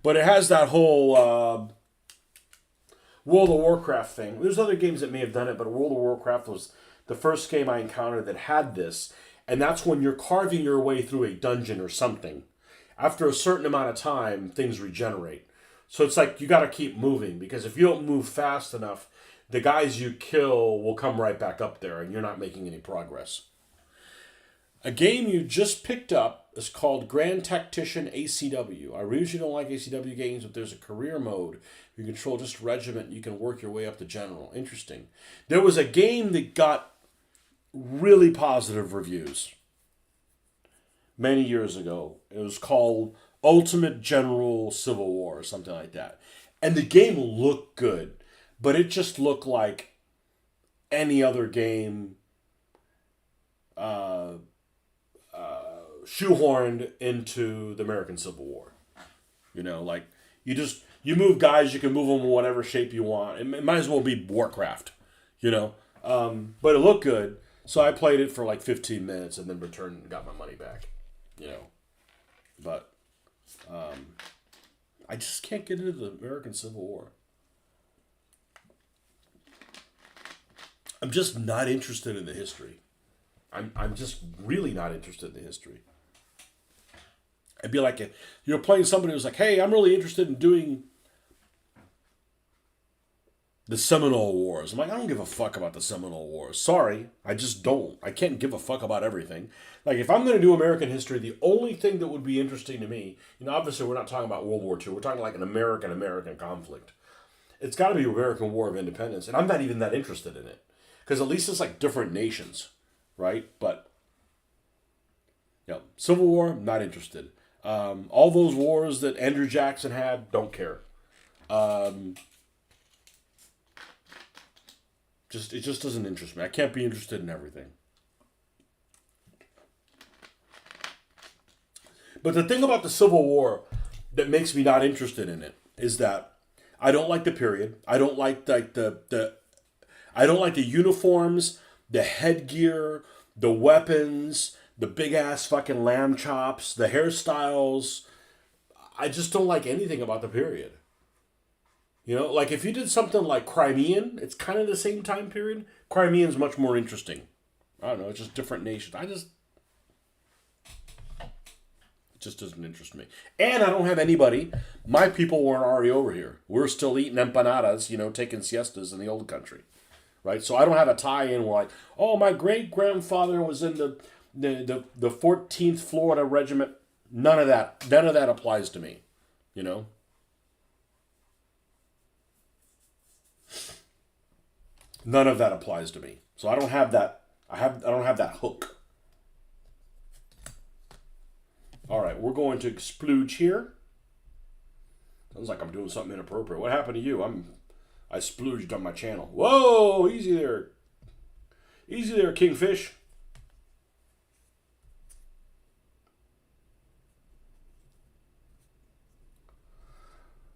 A: But it has that whole World of Warcraft thing. There's other games that may have done it, but World of Warcraft was the first game I encountered that had this. And that's when you're carving your way through a dungeon or something. After a certain amount of time, things regenerate. So it's like you got to keep moving, because if you don't move fast enough, the guys you kill will come right back up there and you're not making any progress. A game you just picked up is called Grand Tactician ACW. I usually don't like ACW games, but there's a career mode. You control just a regiment, you can work your way up to general. Interesting. There was a game that got really positive reviews many years ago. It was called Ultimate General Civil War or something like that. And the game looked good, but it just looked like any other game shoehorned into the American Civil War. You know, like you move guys, you can move them in whatever shape you want. It might as well be Warcraft, you know. But it looked good, so I played it for like 15 minutes and then returned and got my money back, you know. But I just can't get into the American Civil War. I'm just not interested in the history. I'm just really not interested in the history. It'd be like if you're playing somebody who's like, hey, I'm really interested in doing the Seminole Wars. I'm like, I don't give a fuck about the Seminole Wars. Sorry, I just don't. I can't give a fuck about everything. Like, if I'm going to do American history, the only thing that would be interesting to me, you know, obviously we're not talking about World War II. We're talking like an American conflict. It's got to be American War of Independence, and I'm not even that interested in it. Because at least it's like different nations, right? But, you know, Civil War, not interested. All those wars that Andrew Jackson had, don't care. It just doesn't interest me. I can't be interested in everything. But the thing about the Civil War that makes me not interested in it is that I don't like the period. I don't like I don't like the uniforms, the headgear, the weapons, the big ass fucking lamb chops, the hairstyles. I just don't like anything about the period. You know, like if you did something like Crimean, it's kind of the same time period. Crimean's much more interesting. I don't know, it's just different nations. It just doesn't interest me. And I don't have anybody. My people weren't already over here. We're still eating empanadas, you know, taking siestas in the old country. Right? So I don't have a tie-in where like, oh, my great-grandfather was in the 14th Florida Regiment. None of that applies to me. You know? None of that applies to me. So I don't have that. I don't have that hook. All right, we're going to splooge here. Sounds like I'm doing something inappropriate. What happened to you? I splooged on my channel. Whoa, easy there. Easy there, Kingfish.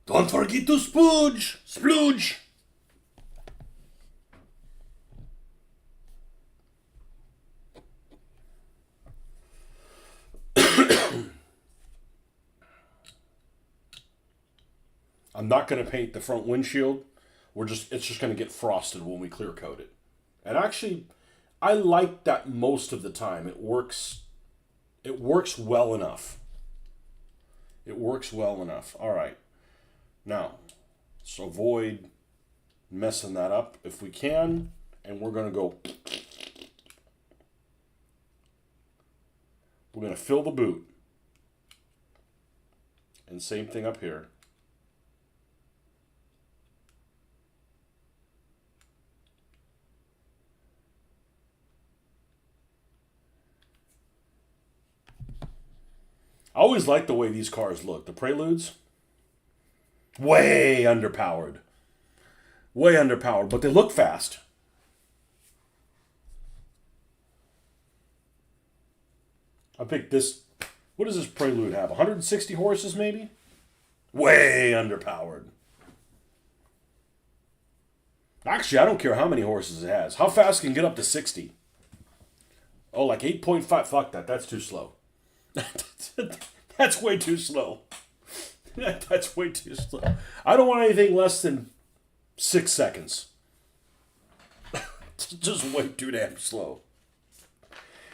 A: Don't forget to splooge. Splooge. I'm not going to paint the front windshield. It's just going to get frosted when we clear coat it. And actually, I like that most of the time. It works well enough. It works well enough. All right. Now, let's avoid messing that up if we can. And we're going to go. We're going to fill the boot. And same thing up here. I always like the way these cars look. The Preludes, way underpowered. Way underpowered, but they look fast. I picked this. What does this Prelude have? 160 horses, maybe? Way underpowered. Actually, I don't care how many horses it has. How fast can it get up to 60? Oh, like 8.5. Fuck that. That's too slow. That's way too slow. That's way too slow. I don't want anything less than 6 seconds. It's just way too damn slow.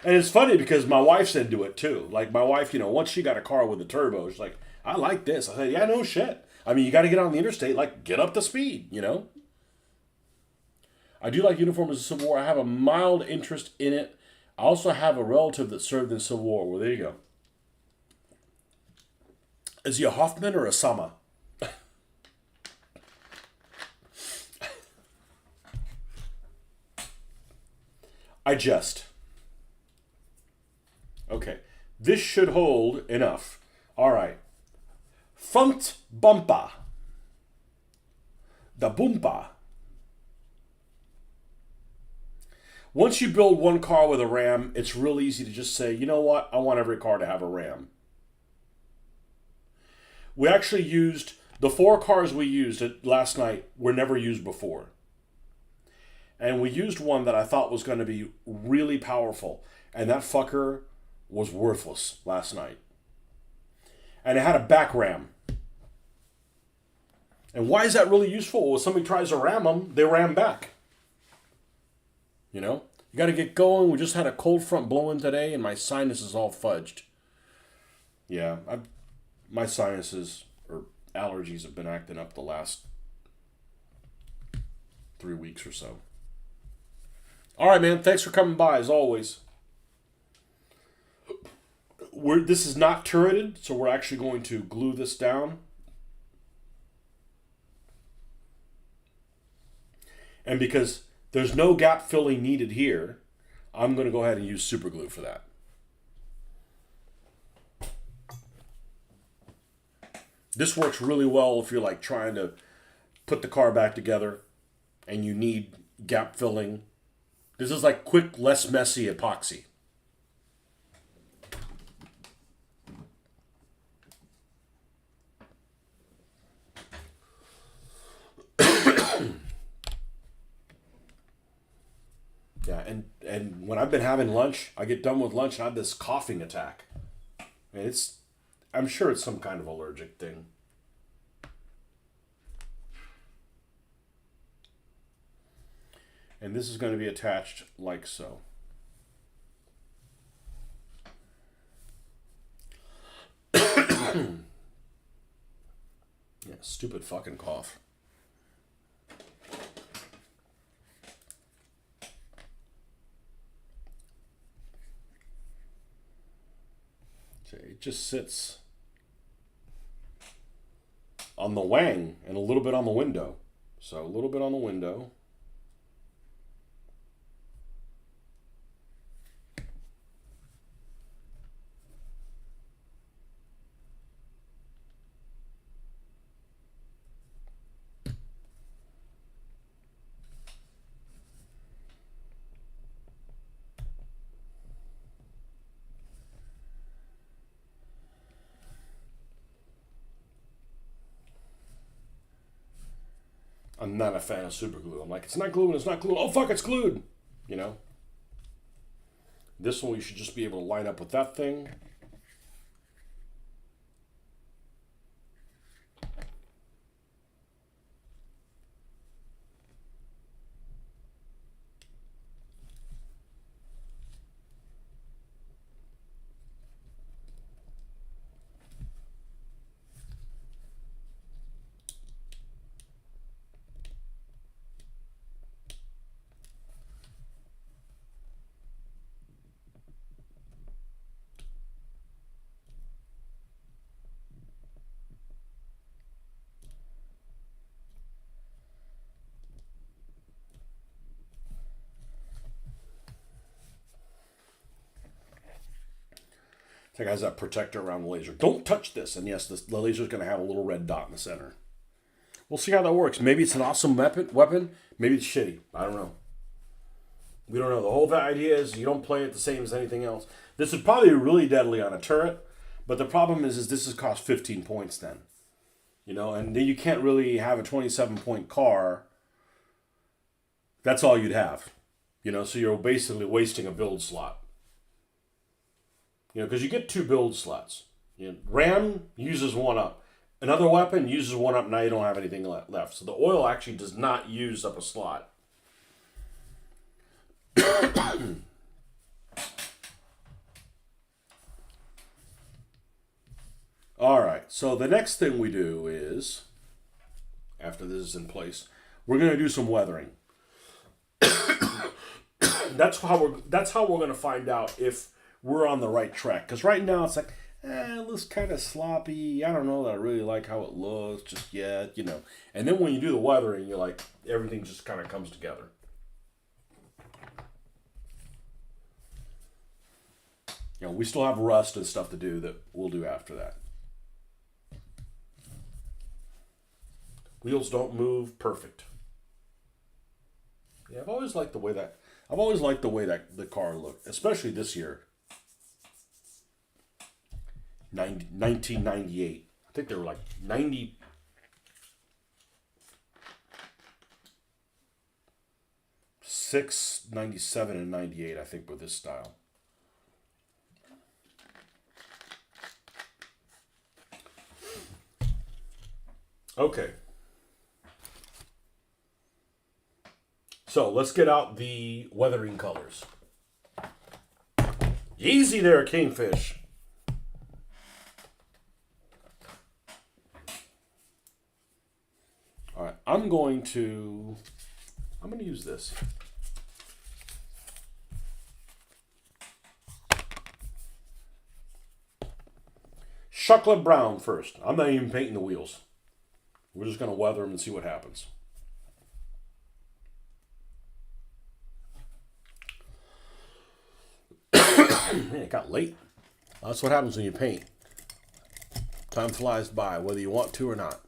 A: And it's funny because my wife's into it too. Like my wife, you know, once she got a car with a turbo, she's like, I like this. I said, yeah, no shit. I mean, you got to get on the interstate, like get up to speed, you know? I do like Uniform as a Civil War. I have a mild interest in it. I also have a relative that served in the Civil War. Well, there you go. Is he a Hoffman or a Sama? I jest. Okay. This should hold enough. All right. Front bumper. The bumper. Once you build one car with a ram, it's real easy to just say, you know what? I want every car to have a ram. We actually used, the 4 cars we used last night were never used before. And we used one that I thought was going to be really powerful. And that fucker was worthless last night. And it had a back ram. And why is that really useful? Well, if somebody tries to ram them, they ram back. You know? You got to get going. We just had a cold front blowing today, and my sinus is all fudged. Yeah, my sinuses or allergies have been acting up the last 3 weeks or so. All right, man. Thanks for coming by, as always. This is not turreted, so we're actually going to glue this down. And because there's no gap filling needed here, I'm going to go ahead and use super glue for that. This works really well if you're like trying to put the car back together and you need gap filling. This is like quick, less messy epoxy. Yeah, and when I've been having lunch, I get done with lunch and I have this coughing attack. And I'm sure it's some kind of allergic thing. And this is going to be attached like so. Yeah, stupid fucking cough. It just sits on the wang and a little bit on the window. So a little bit on the window. I'm not a fan of super glue. I'm like, it's not gluing, it's not gluing. Oh, fuck, it's glued. You know? This one, you should just be able to line up with that thing. It has that protector around the laser. Don't touch this. And yes, the laser is going to have a little red dot in the center. We'll see how that works. Maybe it's an awesome weapon. Maybe it's shitty. I don't know. We don't know. The whole idea is you don't play it the same as anything else. This would probably be really deadly on a turret. But the problem is this has cost 15 points then. You know, and then you can't really have a 27-point car. That's all you'd have. You know, so you're basically wasting a build slot. You know, because you get 2 build slots. You know, RAM uses 1 up. Another weapon uses 1 up. Now you don't have anything left. So the oil actually does not use up a slot. All right. So the next thing we do is, after this is in place, we're going to do some weathering. that's how we're gonna find out if we're on the right track. Because right now it's like, it looks kind of sloppy. I don't know that I really like how it looks just yet, you know. And then when you do the weathering, you're like, everything just kind of comes together. You know, we still have rust and stuff to do that we'll do after that. Wheels don't move, perfect. Yeah, I've always liked the way that the car looked, especially this year. 1998. I think they were like 90. 6, 97, and 98, I think, with this style. Okay. So let's get out the weathering colors. Easy there, Kingfish. All right, I'm going to use this. Chocolate brown first. I'm not even painting the wheels. We're just going to weather them and see what happens. Man, it got late. That's what happens when you paint. Time flies by, whether you want to or not.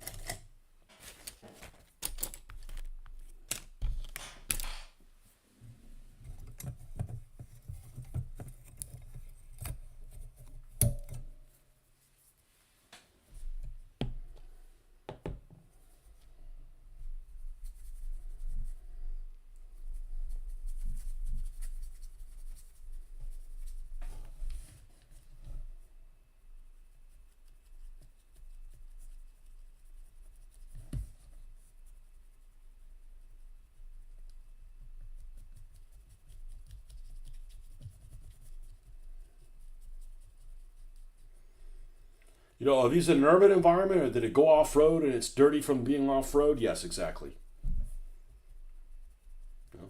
A: You know, are these in an urban environment, or did it go off-road and it's dirty from being off-road? Yes, exactly. You know,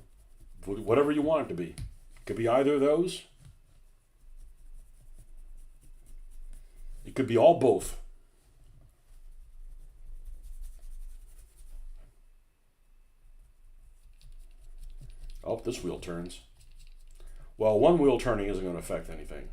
A: whatever you want it to be. It could be either of those. It could be all both. Oh, this wheel turns. Well, one wheel turning isn't going to affect anything.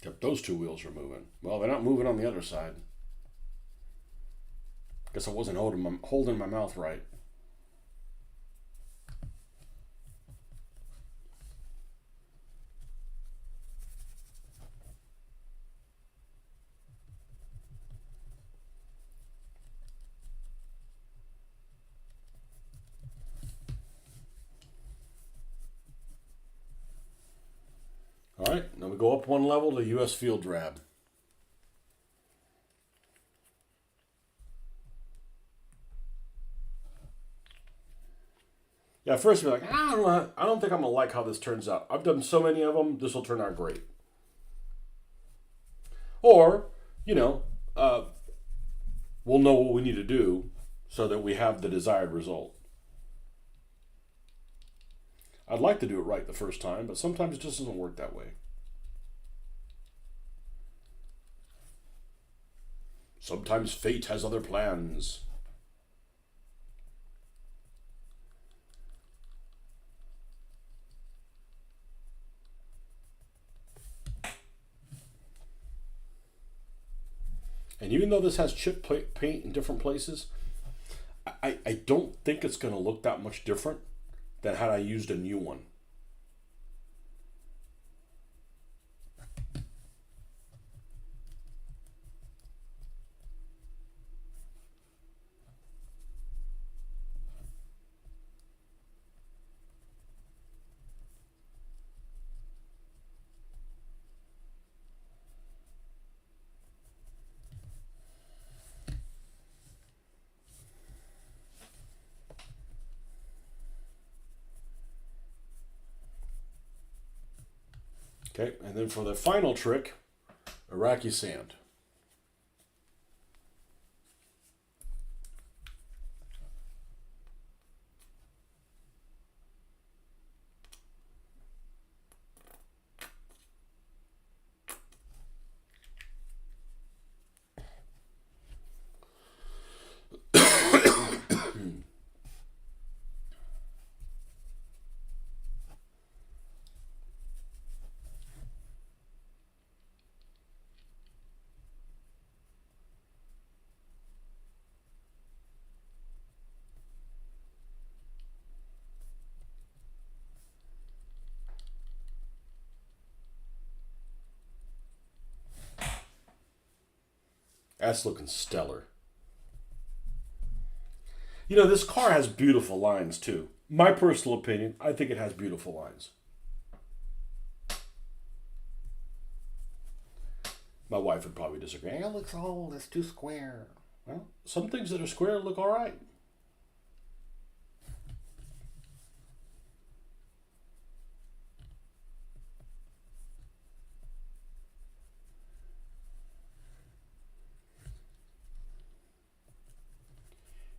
A: Yep, those two wheels are moving. Well, they're not moving on the other side. Guess I wasn't holding my mouth right. All right, now we go up one level to US Field Drab. Yeah, at first you're like, I don't think I'm gonna like how this turns out. I've done so many of them, this will turn out great. Or, you know, we'll know what we need to do so that we have the desired result. I'd like to do it right the first time, but sometimes it just doesn't work that way. Sometimes fate has other plans. And even though this has chip paint in different places, I don't think it's going to look that much different than had I used a new one. Okay, and then for the final trick, Iraqi sand. That's looking stellar. You know, this car has beautiful lines too. My personal opinion, I think it has beautiful lines. My wife would probably disagree. It looks old, it's too square. Well, some things that are square look all right.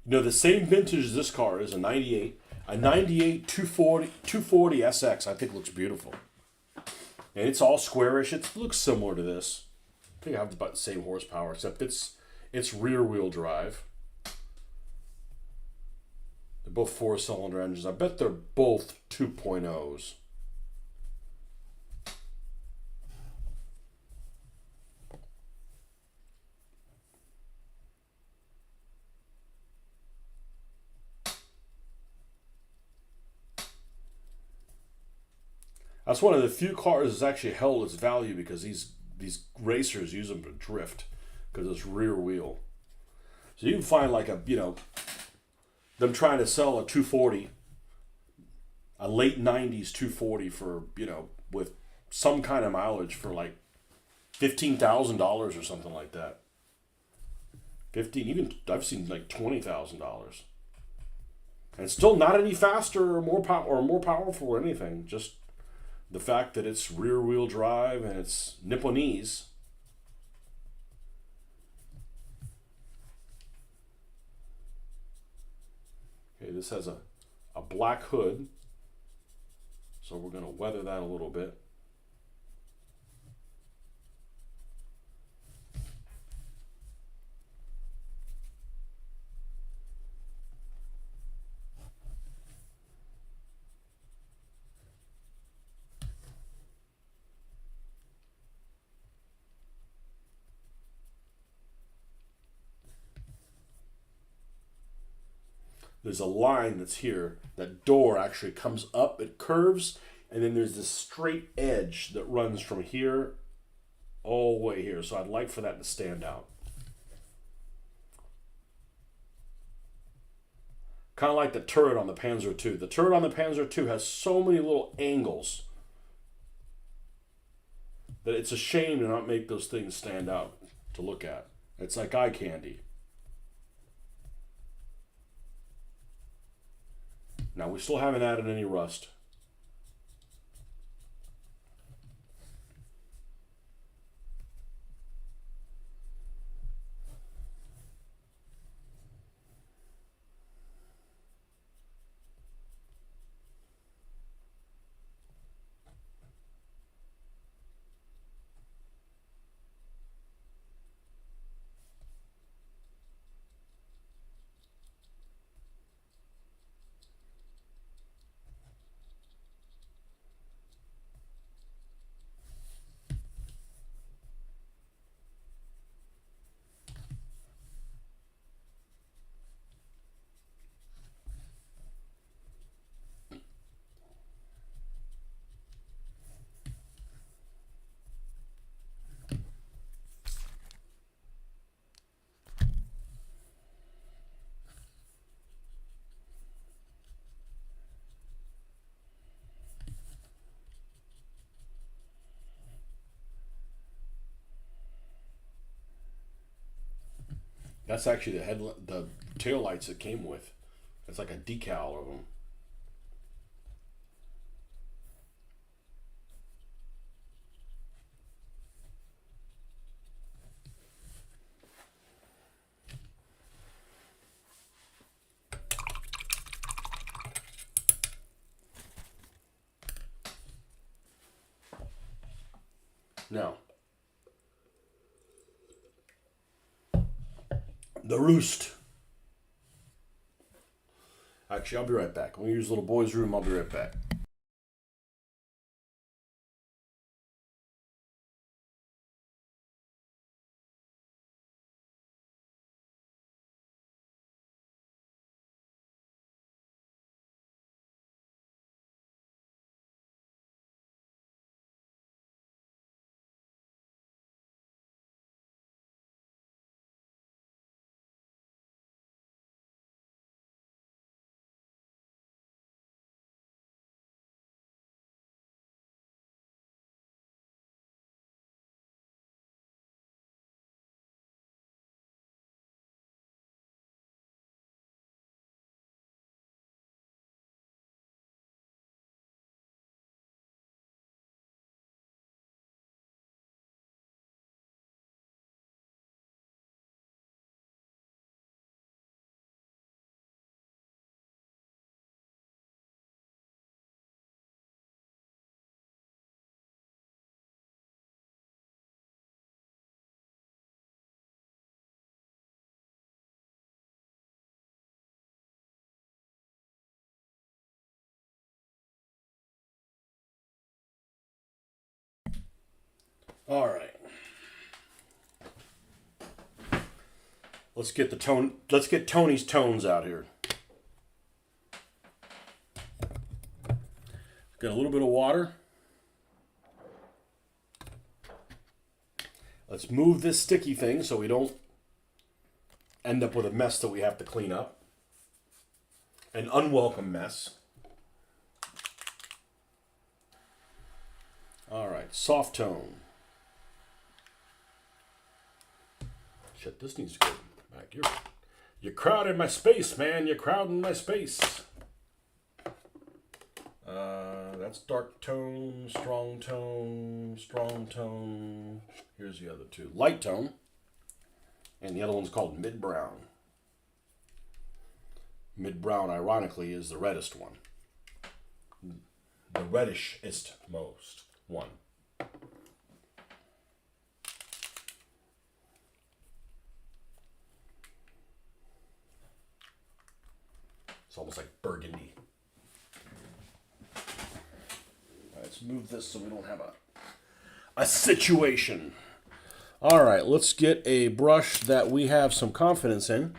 A: You know, the same vintage as this car is a 98. A 98 240 SX, I think looks beautiful. And it's all squarish. It looks similar to this. I think I have about the same horsepower, except it's rear wheel drive. They're both 4-cylinder engines. I bet they're both 2.0s. That's one of the few cars that's actually held its value because these racers use them to drift because it's rear wheel. So you can find like them trying to sell a 240, a late 90s 240 for, with some kind of mileage for like $15,000 or something like that. 15, even I've seen like $20,000. And it's still not any faster or more powerful or anything. Just the fact that it's rear wheel drive and it's Nipponese. Okay, this has a black hood. So we're going to weather that a little bit. There's a line that's here. That door actually comes up, it curves, and then there's this straight edge that runs from here all the way here. So I'd like for that to stand out. Kind of like the turret on the Panzer II. The turret on the Panzer II has so many little angles that it's a shame to not make those things stand out to look at. It's like eye candy. Now, we still haven't added any rust. That's actually the tail lights it came with. It's like a decal of them. Now, the roost. Actually, I'll be right back. We'll use little boy's room. I'll be right back. All right. Let's get the tone. Let's get Tony's tones out here. Got a little bit of water. Let's move this sticky thing so we don't end up with a mess that we have to clean up. An unwelcome mess. All right, soft tone. Shit, this needs to go back. You're crowding my space, man. You're crowding my space. That's dark tone, strong tone, strong tone. Here's the other two. Light tone. And the other one's called mid-brown. Mid-brown, ironically, is the reddest one. The reddishest most one. It's almost like burgundy. Let's move this so we don't have a situation. All right, let's get a brush that we have some confidence in.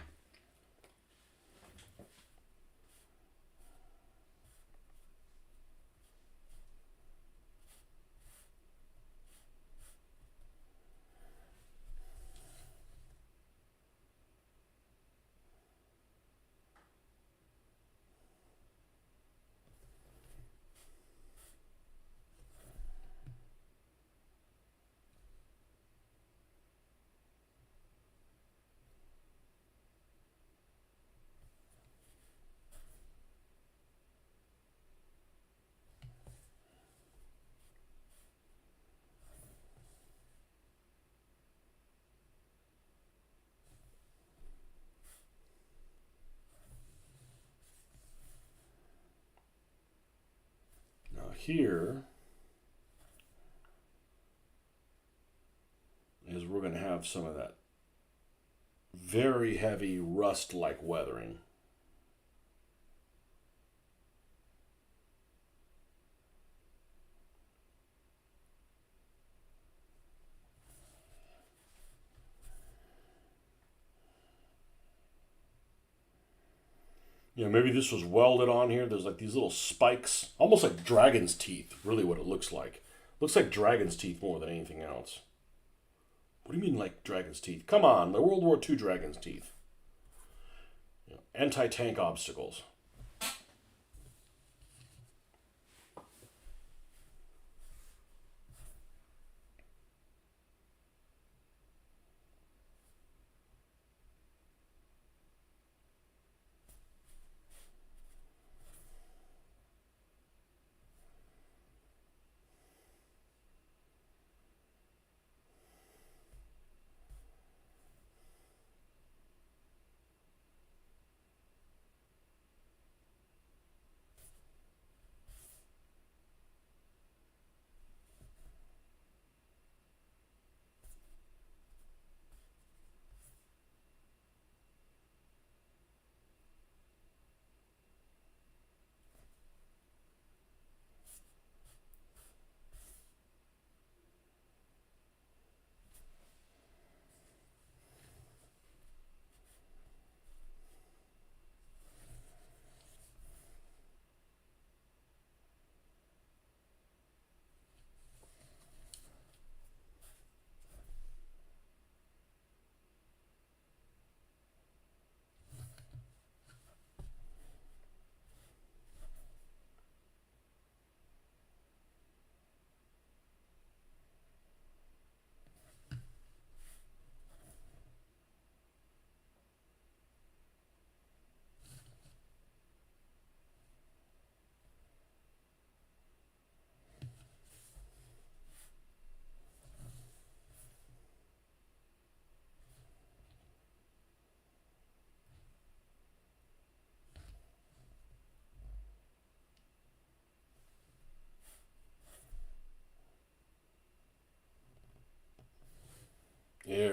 A: Here is we're going to have some of that very heavy rust-like weathering. You know, maybe this was welded on here. There's like these little spikes, almost like dragon's teeth, really what it looks like. Looks like dragon's teeth more than anything else. What do you mean like dragon's teeth? Come on, the World War II dragon's teeth. You know, anti-tank obstacles.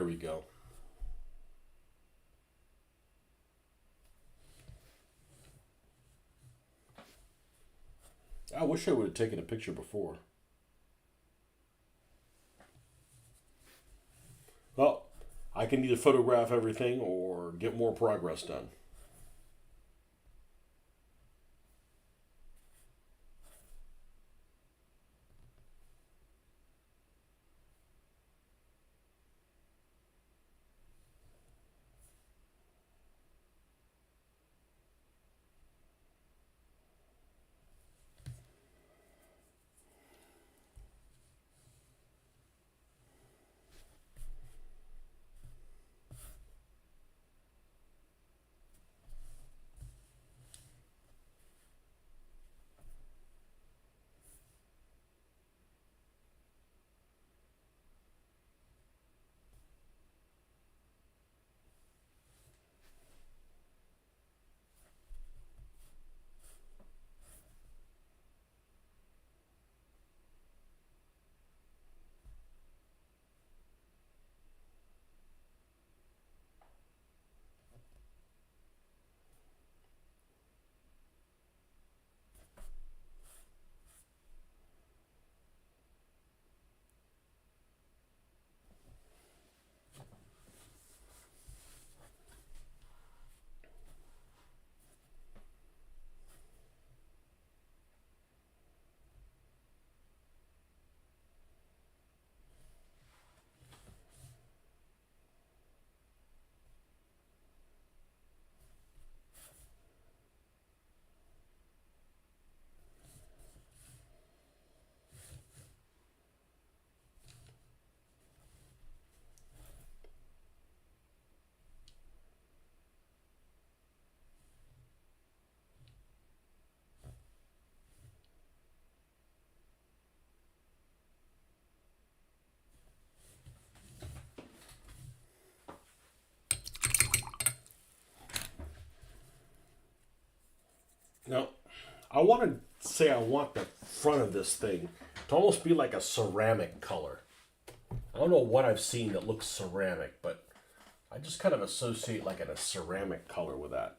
A: There we go. I wish I would have taken a picture before. Well, I can either photograph everything or get more progress done. Now, I want to say I want the front of this thing to almost be like a ceramic color. I don't know what I've seen that looks ceramic, but I just kind of associate like a ceramic color with that.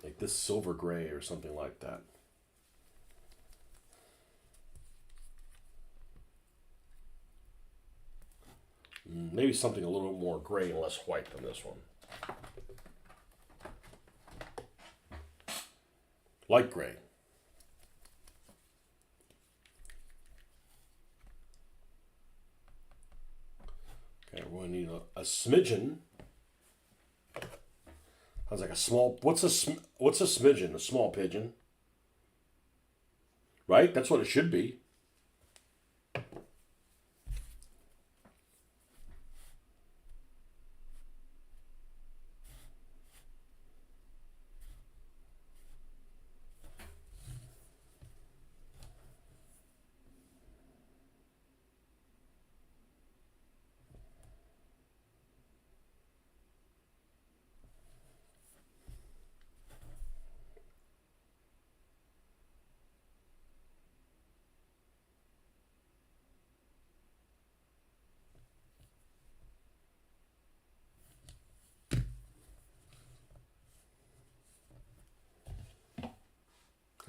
A: Like this silver gray or something like that. Maybe something a little bit more gray and less white than this one. Light gray. Okay, we're going to need a smidgen. Sounds like a small. What's a smidgen? A small pigeon, right? That's what it should be.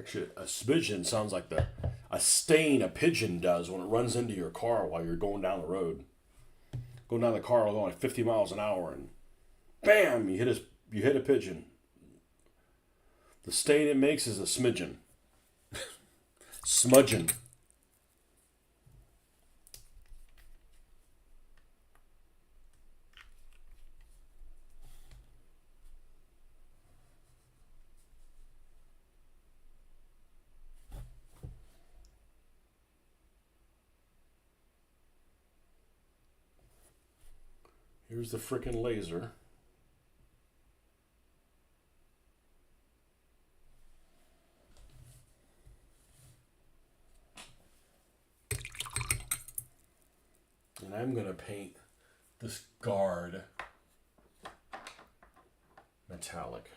A: Actually, a smidgen sounds like a stain a pigeon does when it runs into your car while you're going down the road. Going down the car going like 50 miles an hour and bam, you hit a pigeon. The stain it makes is a smidgen. Smudgen. Here's the frickin' laser. And I'm going to paint this guard metallic.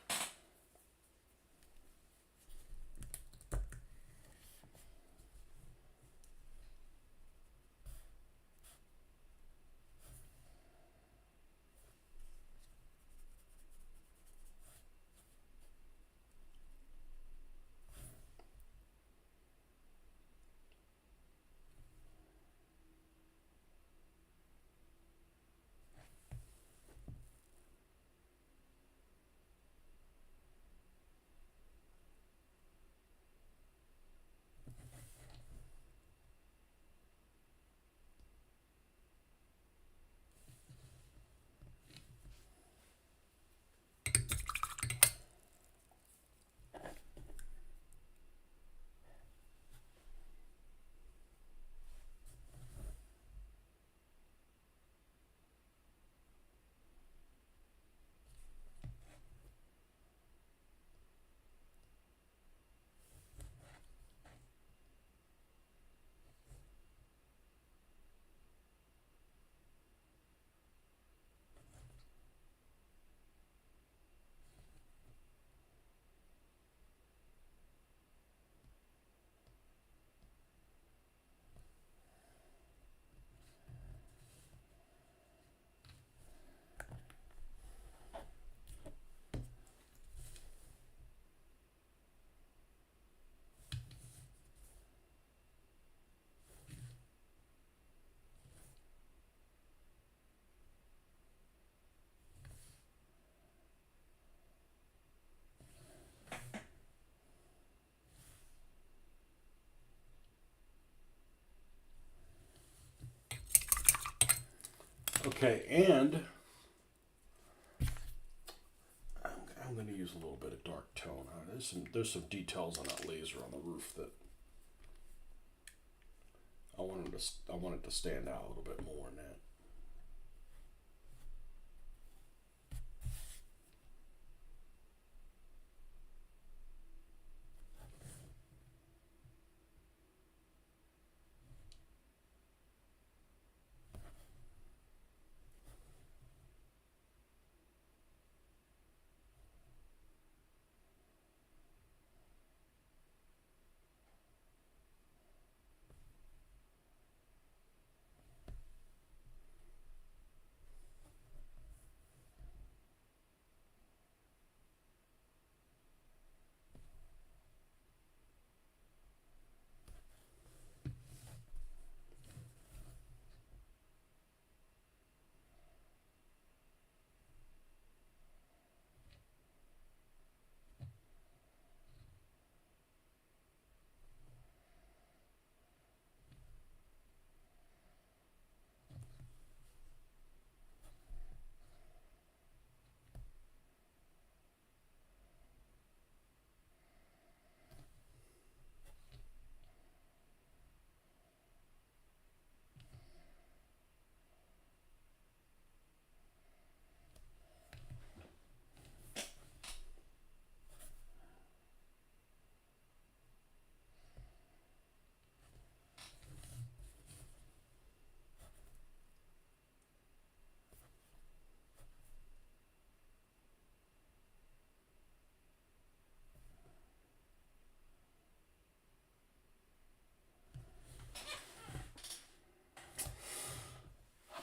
A: Okay, and I'm going to use a little bit of dark tone. There's some details on that laser on the roof that I want it to stand out a little bit more in that.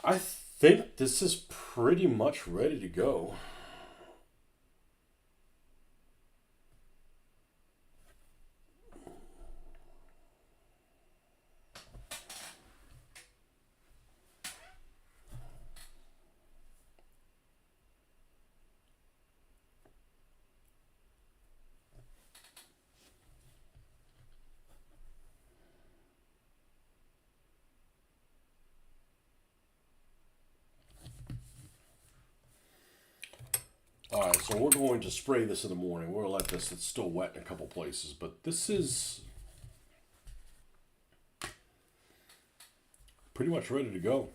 A: I think this is pretty much ready to go. All right, so we're going to spray this in the morning. We're going to let this, it's still wet in a couple places, but this is pretty much ready to go.